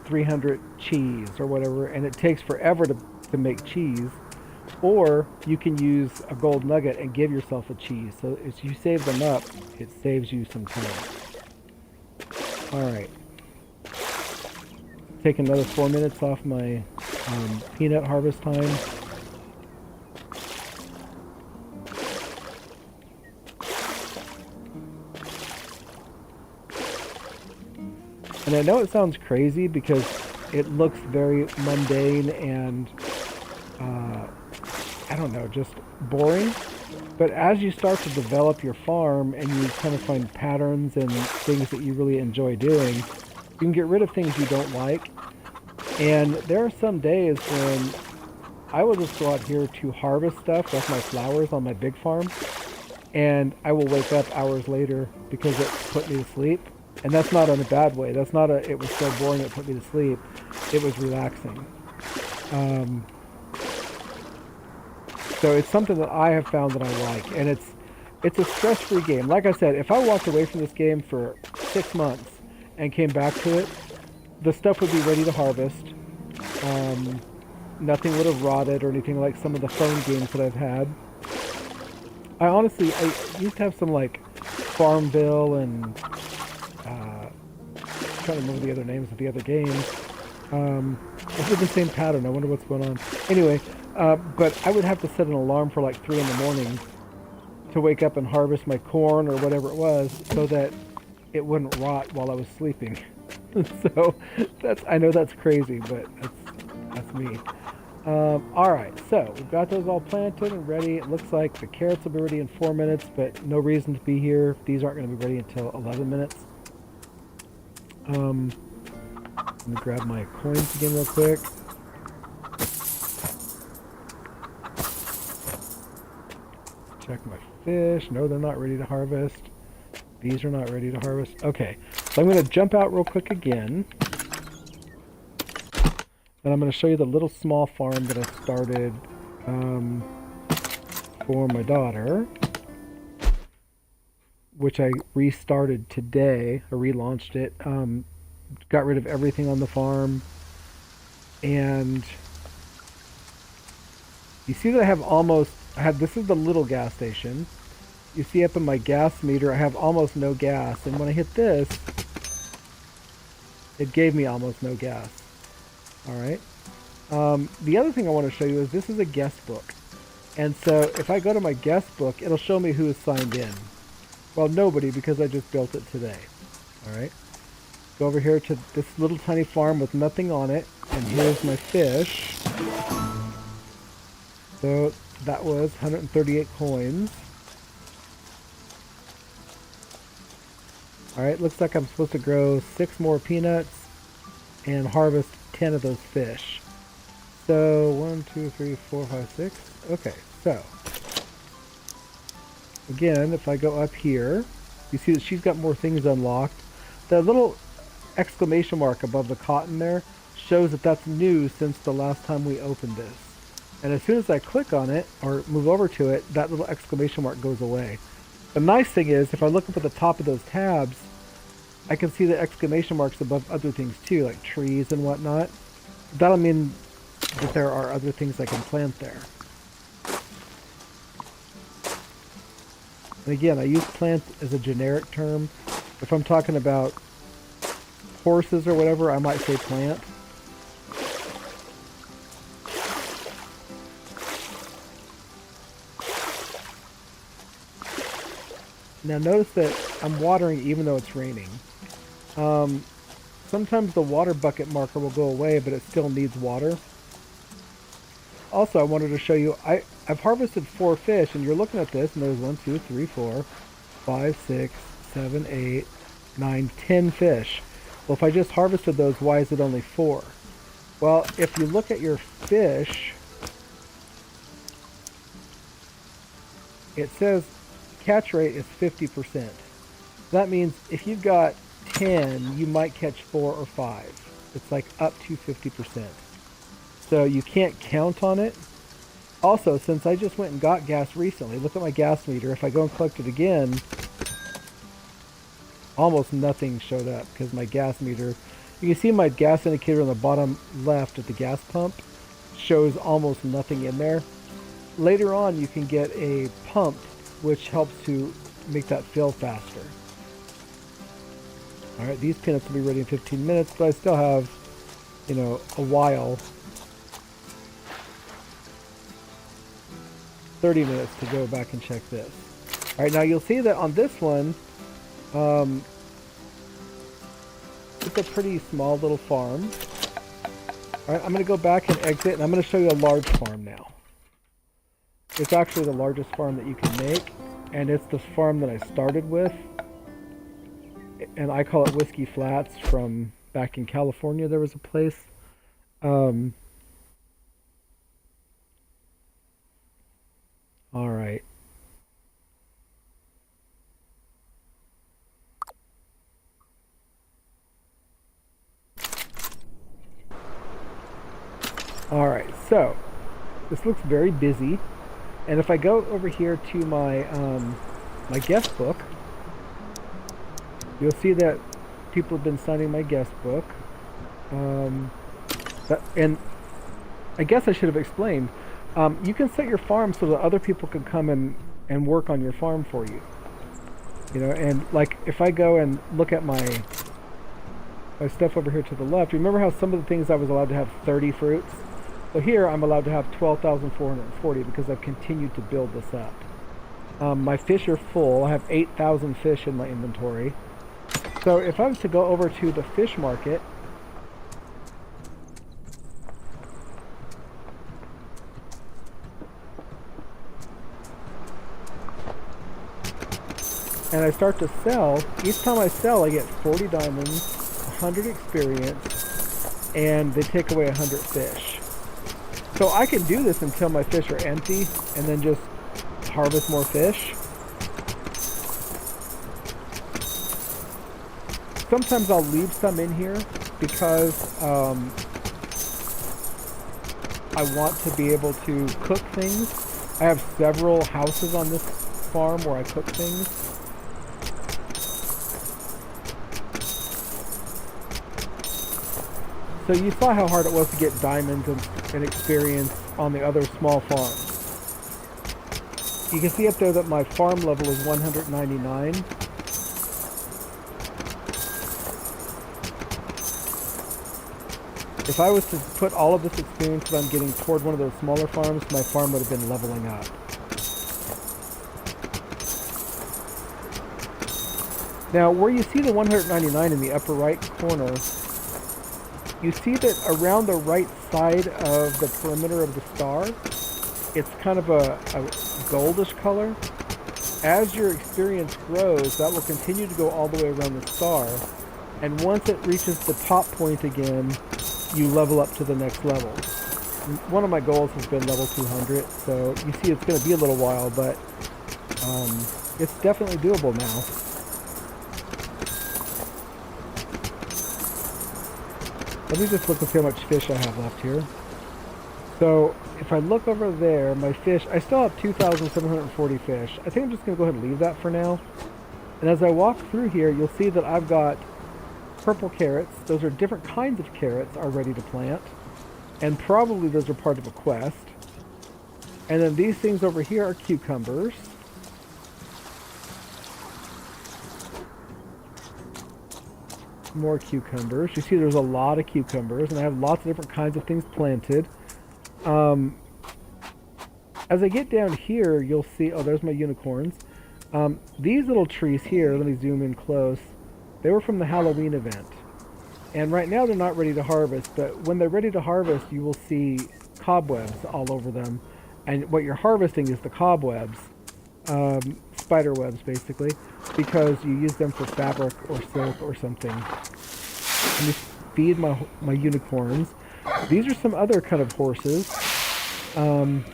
300 cheese or whatever, and it takes forever to make cheese. Or you can use a gold nugget and give yourself a cheese. So if you save them up, it saves you some time. Alright. Take another 4 minutes off my peanut harvest time. And I know it sounds crazy because it looks very mundane and, I don't know, just boring. But as you start to develop your farm and you kind of find patterns and things that you really enjoy doing, you can get rid of things you don't like. And there are some days when I will just go out here to harvest stuff, like my flowers on my big farm, and I will wake up hours later because it put me to sleep. And that's not in a bad way. That's not it was so boring it put me to sleep. It was relaxing. So it's something that I have found that I like. And it's a stress-free game. Like I said, if I walked away from this game for 6 months and came back to it, the stuff would be ready to harvest. Nothing would have rotted or anything like some of the phone games that I've had. I used to have some like Farmville and I'm trying to remember the other names of the other games. I did the same pattern. I wonder what's going on. Anyway, but I would have to set an alarm for like 3 in the morning to wake up and harvest my corn or whatever it was so that it wouldn't rot while I was sleeping. So I know that's crazy, but that's me. Alright, so we've got those all planted and ready. It looks like the carrots will be ready in 4 minutes, but no reason to be here. These aren't going to be ready until 11 minutes. Let me grab my coins again real quick. Check my fish. No, they're not ready to harvest. These are not ready to harvest. Okay, so I'm going to jump out real quick again. And I'm going to show you the little small farm that I started for my daughter, which I restarted today. I relaunched it. Got rid of everything on the farm. And you see that this is the little gas station. You see up in my gas meter, I have almost no gas. And when I hit this, it gave me almost no gas. Alright. The other thing I want to show you is this is a guest book. And so if I go to my guest book, it'll show me who is signed in. Well, nobody, because I just built it today. Alright. Go over here to this little tiny farm with nothing on it. And here's my fish. So that was 138 coins. Alright, looks like I'm supposed to grow 6 more peanuts and harvest 10 of those fish. So 1, 2, 3, 4, 5, 6. Okay, so again, if I go up here, you see that she's got more things unlocked. The little exclamation mark above the cotton there shows that that's new since the last time we opened this. And as soon as I click on it or move over to it, that little exclamation mark goes away. The nice thing is, if I look up at the top of those tabs, I can see the exclamation marks above other things too, like trees and whatnot. That'll mean that there are other things I can plant there. And again, I use plant as a generic term. If I'm talking about horses or whatever, I might say plant. Now notice that I'm watering even though it's raining. Sometimes the water bucket marker will go away, but it still needs water. Also, I wanted to show you, I've harvested 4 fish, and you're looking at this, and there's 1, 2, 3, 4, 5, 6, 7, 8, 9, 10 fish. Well, if I just harvested those, why is it only 4? Well, if you look at your fish, it says catch rate is 50%. That means if you've got 10, you might catch 4 or 5. It's like up to 50%. So you can't count on it. Also, since I just went and got gas recently, look at my gas meter. If I go and collect it again, almost nothing showed up because my gas meter, you can see my gas indicator on the bottom left at the gas pump shows almost nothing in there. Later on, you can get a pump which helps to make that fill faster. Alright, these peanuts will be ready in 15 minutes, but I still have, you know, a while. 30 minutes to go back and check this. Alright, now you'll see that on this one, it's a pretty small little farm. Alright, I'm going to go back and exit, and I'm going to show you a large farm now. It's actually the largest farm that you can make, and it's the farm that I started with. And I call it Whiskey Flats. From back in California, there was a place. Alright. Alright, so this looks very busy. And if I go over here to my my guest book, you'll see that people have been signing my guest book. And I guess I should have explained. You can set your farm so that other people can come and work on your farm for you. You know, and like if I go and look at my stuff over here to the left, remember how some of the things I was allowed to have 30 fruits? So here I'm allowed to have 12,440 because I've continued to build this up. My fish are full. I have 8,000 fish in my inventory. So if I was to go over to the fish market, and I start to sell, each time I sell I get 40 diamonds, 100 experience, and they take away 100 fish. So I can do this until my fish are empty and then just harvest more fish. Sometimes I'll leave some in here because I want to be able to cook things. I have several houses on this farm where I cook things. So you saw how hard it was to get diamonds and experience on the other small farms. You can see up there that my farm level is 199. If I was to put all of this experience that I'm getting toward one of those smaller farms, my farm would have been leveling up. Now, where you see the 199 in the upper right corner, you see that around the right side of the perimeter of the star, it's kind of a goldish color. As your experience grows, that will continue to go all the way around the star. And once it reaches the top point again, you level up to the next level. One of my goals has been level 200, so you see it's going to be a little while, but it's definitely doable now. Let me just look and see how much fish I have left here. So if I look over there, my fish, I still have 2,740 fish. I think I'm just going to go ahead and leave that for now. And as I walk through here, you'll see that I've got purple carrots. Those are different kinds of carrots are ready to plant. And probably those are part of a quest. And then these things over here are cucumbers. some more cucumbers. You see there's a lot of cucumbers, and I have lots of different kinds of things planted. As I get down here, you'll see, oh, there's my unicorns. These little trees here, let me zoom in close, they were from the Halloween event. And right now they're not ready to harvest, but when they're ready to harvest, you will see cobwebs all over them. And what you're harvesting is the cobwebs, spider webs basically, because you use them for fabric or silk or something. Let me feed my unicorns. These are some other kind of horses. And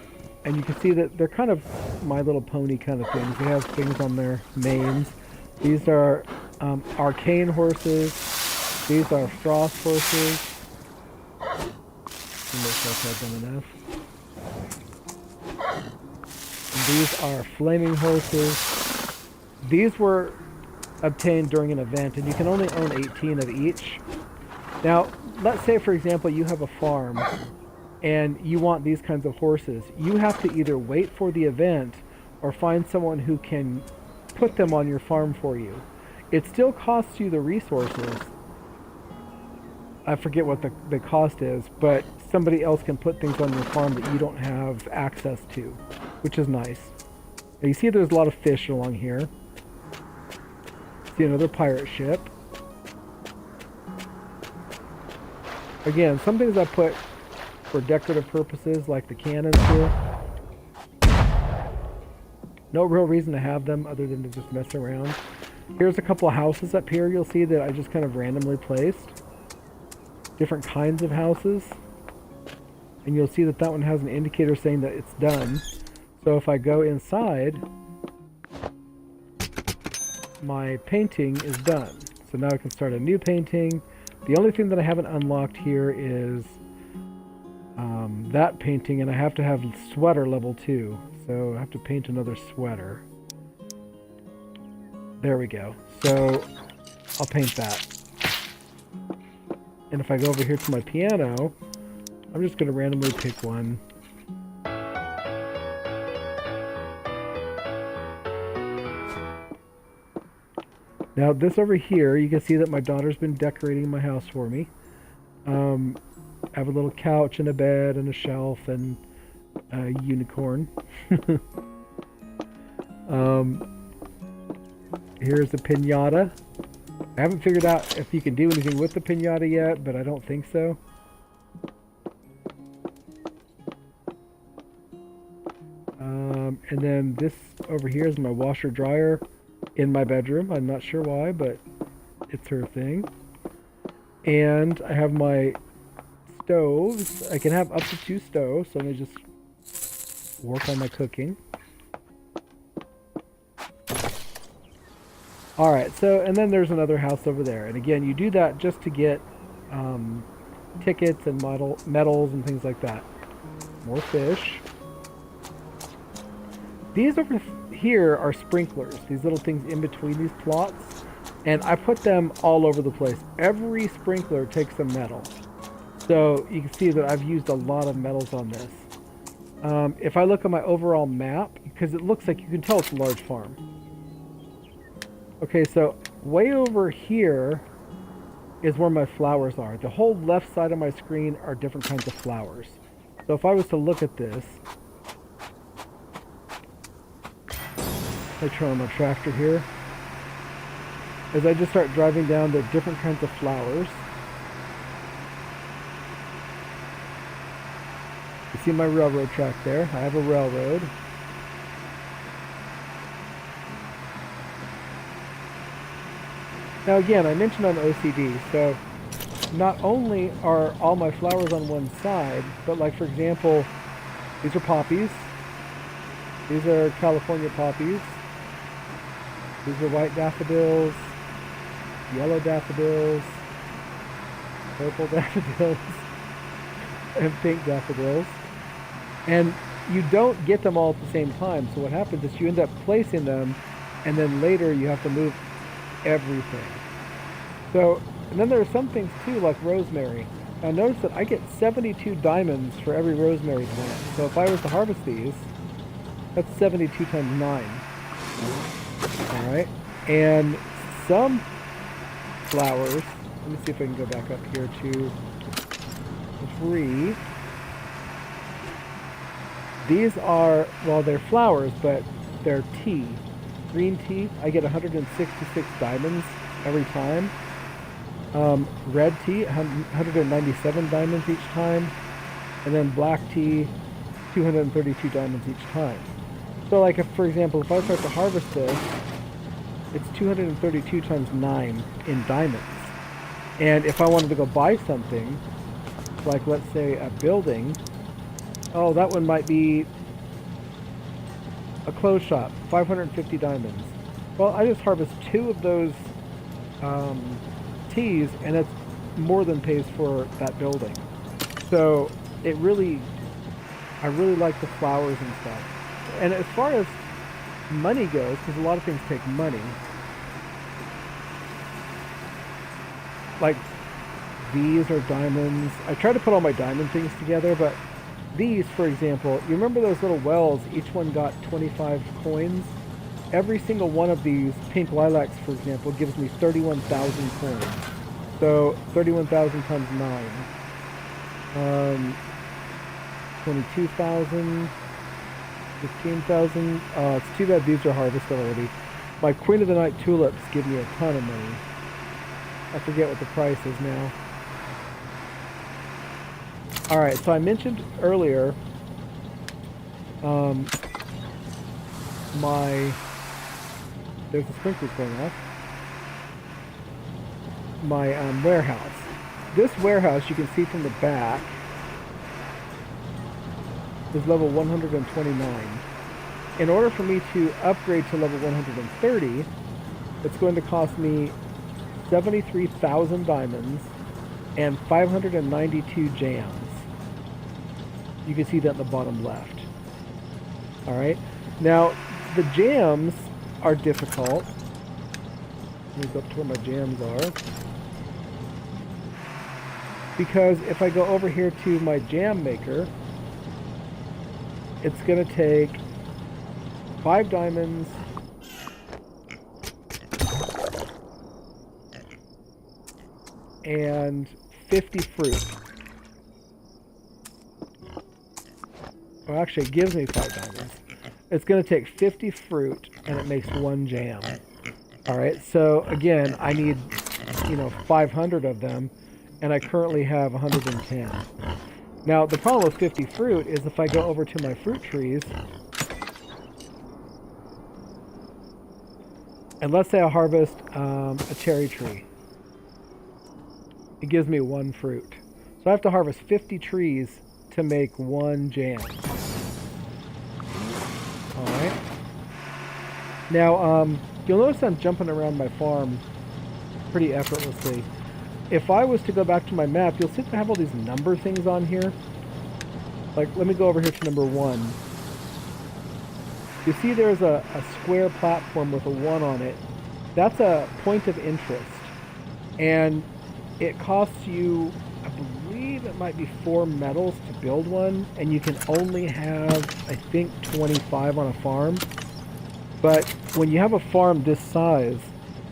you can see that they're kind of My Little Pony kind of things. They have things on their manes. These are arcane horses. These are frost horses. Make sure I've done enough. And these are flaming horses. These were obtained during an event, and you can only own 18 of each. Now, let's say, for example, you have a farm and you want these kinds of horses. You have to either wait for the event or find someone who can put them on your farm for you. It still costs you the resources. I forget what the cost is, but somebody else can put things on your farm that you don't have access to, which is nice. Now you see there's a lot of fish along here. See another pirate ship. Again, some things I put for decorative purposes, like the cannons here. No real reason to have them other than to just mess around. Here's a couple of houses up here you'll see that I just kind of randomly placed. Different kinds of houses. And you'll see that that one has an indicator saying that it's done. So if I go inside, my painting is done. So now I can start a new painting. The only thing that I haven't unlocked here is that painting, and I have to have sweater level 2. So I have to paint another sweater. There we go. So I'll paint that. And if I go over here to my piano, I'm just going to randomly pick one. Now this over here, you can see that my daughter's been decorating my house for me. I have a little couch and a bed and a shelf and a unicorn. Here's a piñata. I haven't figured out if you can do anything with the piñata yet, but I don't think so. And then this over here is my washer dryer in my bedroom. I'm not sure why, but it's her thing. And I have my stoves. I can have up to 2 stoves, so let me just work on my cooking. Alright, so, and then there's another house over there. And again, you do that just to get tickets and medals and things like that. More fish. These over here are sprinklers, these little things in between these plots. And I put them all over the place. Every sprinkler takes a medal. So you can see that I've used a lot of medals on this. If I look at my overall map, because it looks like you can tell it's a large farm. Okay, so way over here is where my flowers are. The whole left side of my screen are different kinds of flowers. So if I was to look at this, I turn on my tractor here. As I just start driving down the different kinds of flowers, you see my railroad track there. I have a railroad. Now again, I mentioned I'm OCD, so not only are all my flowers on one side, but like for example, these are poppies. These are California poppies. These are white daffodils, yellow daffodils, purple daffodils, and pink daffodils. And you don't get them all at the same time, so what happens is you end up placing them, and then later you have to move everything. So, and then there are some things too, like rosemary. Now notice that I get 72 diamonds for every rosemary plant. So if I was to harvest these, that's 72 times 9. Alright, and some flowers Let me see if I can go back up here to 3. These are, well, they're flowers, but they're tea. Green tea, I get 166 diamonds every time. Red tea, 197 diamonds each time. And then black tea, 232 diamonds each time. So like, if, for example, if I start to harvest this, it's 232 times 9 in diamonds. And if I wanted to go buy something, like let's say a building, oh, that one might be a clothes shop, 550 diamonds. Well, I just harvest 2 of those teas, and it's more than pays for that building. So it really, I really like the flowers and stuff. And as far as money goes, because a lot of things take money, like these are diamonds. I try to put all my diamond things together, but these, for example, you remember those little wells, each one got 25 coins? Every single one of these pink lilacs, for example, gives me 31,000 coins. So 31,000 times 9. 22,000, 15,000. It's too bad these are harvested already. My Queen of the Night tulips give me a ton of money. I forget what the price is now. Alright, so I mentioned earlier there's a sprinkler going off. My warehouse. This warehouse, you can see from the back, is level 129. In order for me to upgrade to level 130, it's going to cost me 73,000 diamonds and 592 jams. You can see that in the bottom left. Alright, now the jams are difficult. Let me go up to where my jams are. Because if I go over here to my jam maker, it's going to take 5 diamonds and 50 fruit. Well, actually, it gives me 5 diamonds. It's going to take 50 fruit, and it makes 1 jam. Alright, so again, I need, 500 of them, and I currently have 110. Now, the problem with 50 fruit is if I go over to my fruit trees, and let's say I harvest a cherry tree. It gives me 1 fruit. So I have to harvest 50 trees to make 1 jam. Alright. Now, you'll notice I'm jumping around my farm pretty effortlessly. If I was to go back to my map, you'll see that I have all these number things on here. Like, let me go over here to number 1. You see there's a square platform with a 1 on it. That's a point of interest. And it costs you, I believe it might be 4 metals to build one, and you can only have, I think, 25 on a farm. But when you have a farm this size,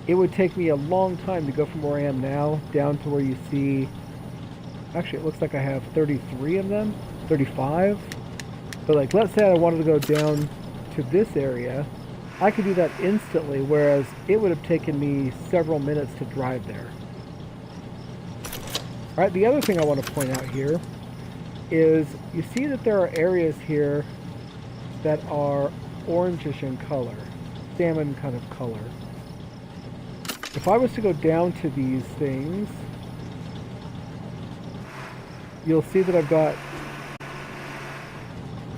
it would take me a long time to go from where I am now down to where you see, actually it looks like I have 33 of them, 35. But like, let's say I wanted to go down to this area, I could do that instantly, whereas it would have taken me several minutes to drive there. Alright, the other thing I want to point out here is you see that there are areas here that are orangish in color, salmon kind of color. If I was to go down to these things, you'll see that I've got,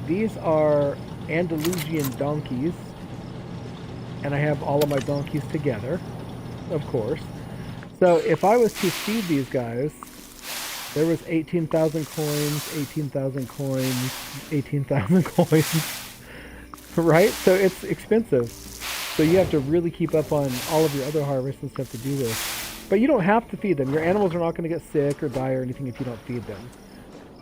these are Andalusian donkeys, and I have all of my donkeys together, of course. So if I was to feed these guys, there was 18,000 coins, 18,000 coins, 18,000 coins, right? So it's expensive. So you have to really keep up on all of your other harvests and stuff to do this. But you don't have to feed them. Your animals are not going to get sick or die or anything if you don't feed them.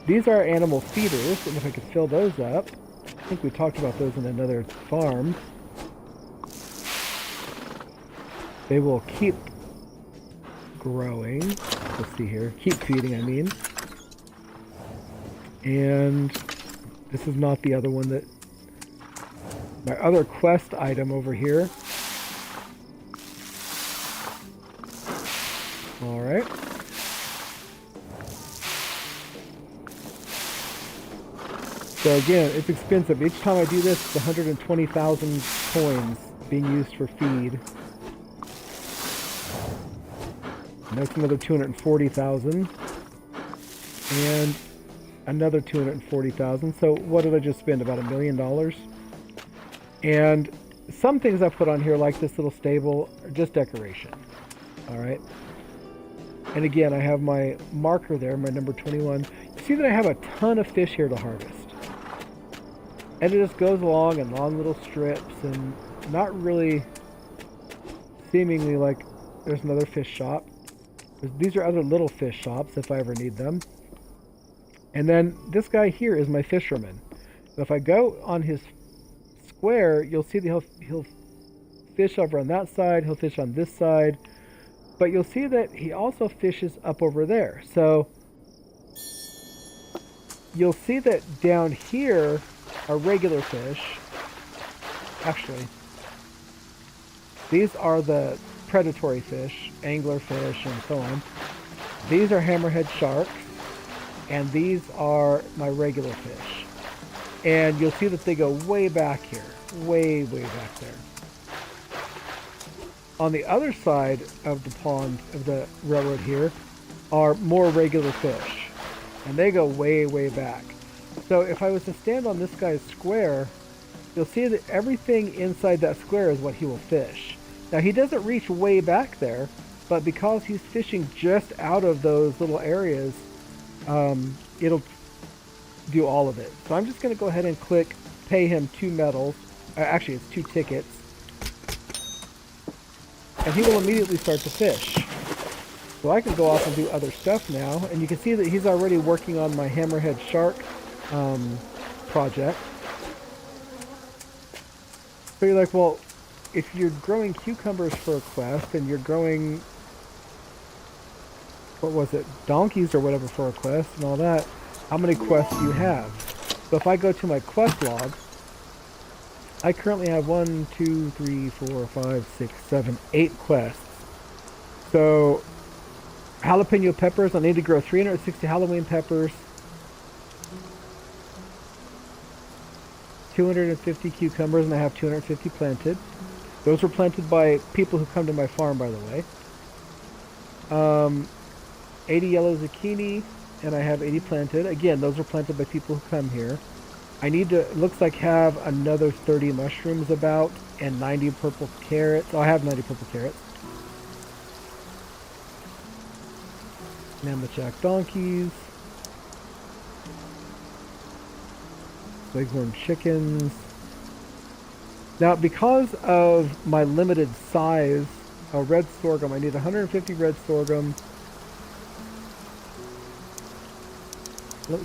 These are animal feeders, and if I could fill those up, I think we talked about those in another farm. They will keep growing. Let's see here. Keep feeding, I mean. And this is not the other one that... My other quest item over here. Alright. So again, it's expensive. Each time I do this, it's 120,000 coins being used for feed. And that's another 240,000. And another 240,000. So what did I just spend? About $1 million? And some things I put on here, like this little stable, are just decoration. Alright. And again, I have my marker there, my number 21. You see that I have a ton of fish here to harvest. And it just goes along in long little strips and not really seemingly like there's another fish shop. These are other little fish shops if I ever need them. And then this guy here is my fisherman. So if I go on his square, you'll see that he'll fish over on that side, he'll fish on this side. But you'll see that he also fishes up over there. So you'll see that down here are regular fish. Actually, these are the predatory fish, angler fish, and so on. These are hammerhead sharks, and these are my regular fish. And you'll see that they go way back here, way back there. On the other side of the pond, of the railroad here, are more regular fish, and they go way back. So if I was to stand on this guy's square, you'll see that everything inside that square is what he will fish. Now he doesn't reach way back there, but because he's fishing just out of those little areas, it'll do all of it. So I'm just going to go ahead and click pay him 2 medals. Actually, it's 2 tickets. And he will immediately start to fish. So I can go off and do other stuff now. And you can see that he's already working on my hammerhead shark project. So you're like, well, if you're growing cucumbers for a quest and you're growing, what was it, donkeys or whatever for a quest and all that, how many quests do you have? So if I go to my quest log, I currently have 1, 2, 3, 4, 5, 6, 7, 8 quests. So jalapeno peppers, I need to grow 360 Halloween peppers, 250 cucumbers, and I have 250 planted. Those were planted by people who come to my farm, by the way. 80 yellow zucchini, and I have 80 planted. Again, those are planted by people who come here. I need to, it looks like, have another 30 mushrooms about, and 90 purple carrots. Oh, I have 90 purple carrots. Namachak donkeys. Leghorn chickens. Now, because of my limited size, red sorghum, I need 150 red sorghum.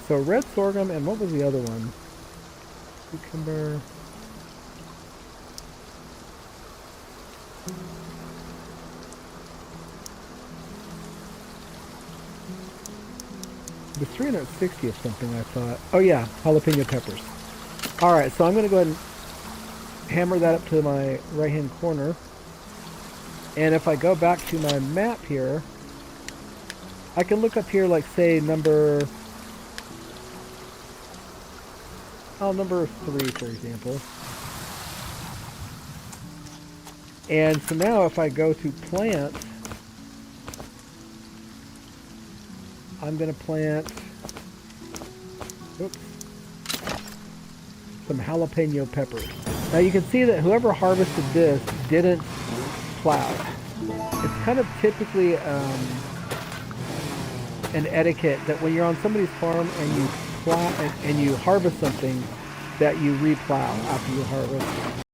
So red sorghum, and what was the other one? Cucumber. The 360 of something, I thought. Oh yeah, jalapeno peppers. Alright, so I'm going to go ahead and hammer that up to my right hand corner. And if I go back to my map here, I can look up here, like, say, number 3, for example. And so now if I go to plant, I'm going to plant, oops, some jalapeno peppers. Now you can see that whoever harvested this didn't plow. It's kind of typically an etiquette that when you're on somebody's farm and you plow and you harvest something, that you replow after you harvest.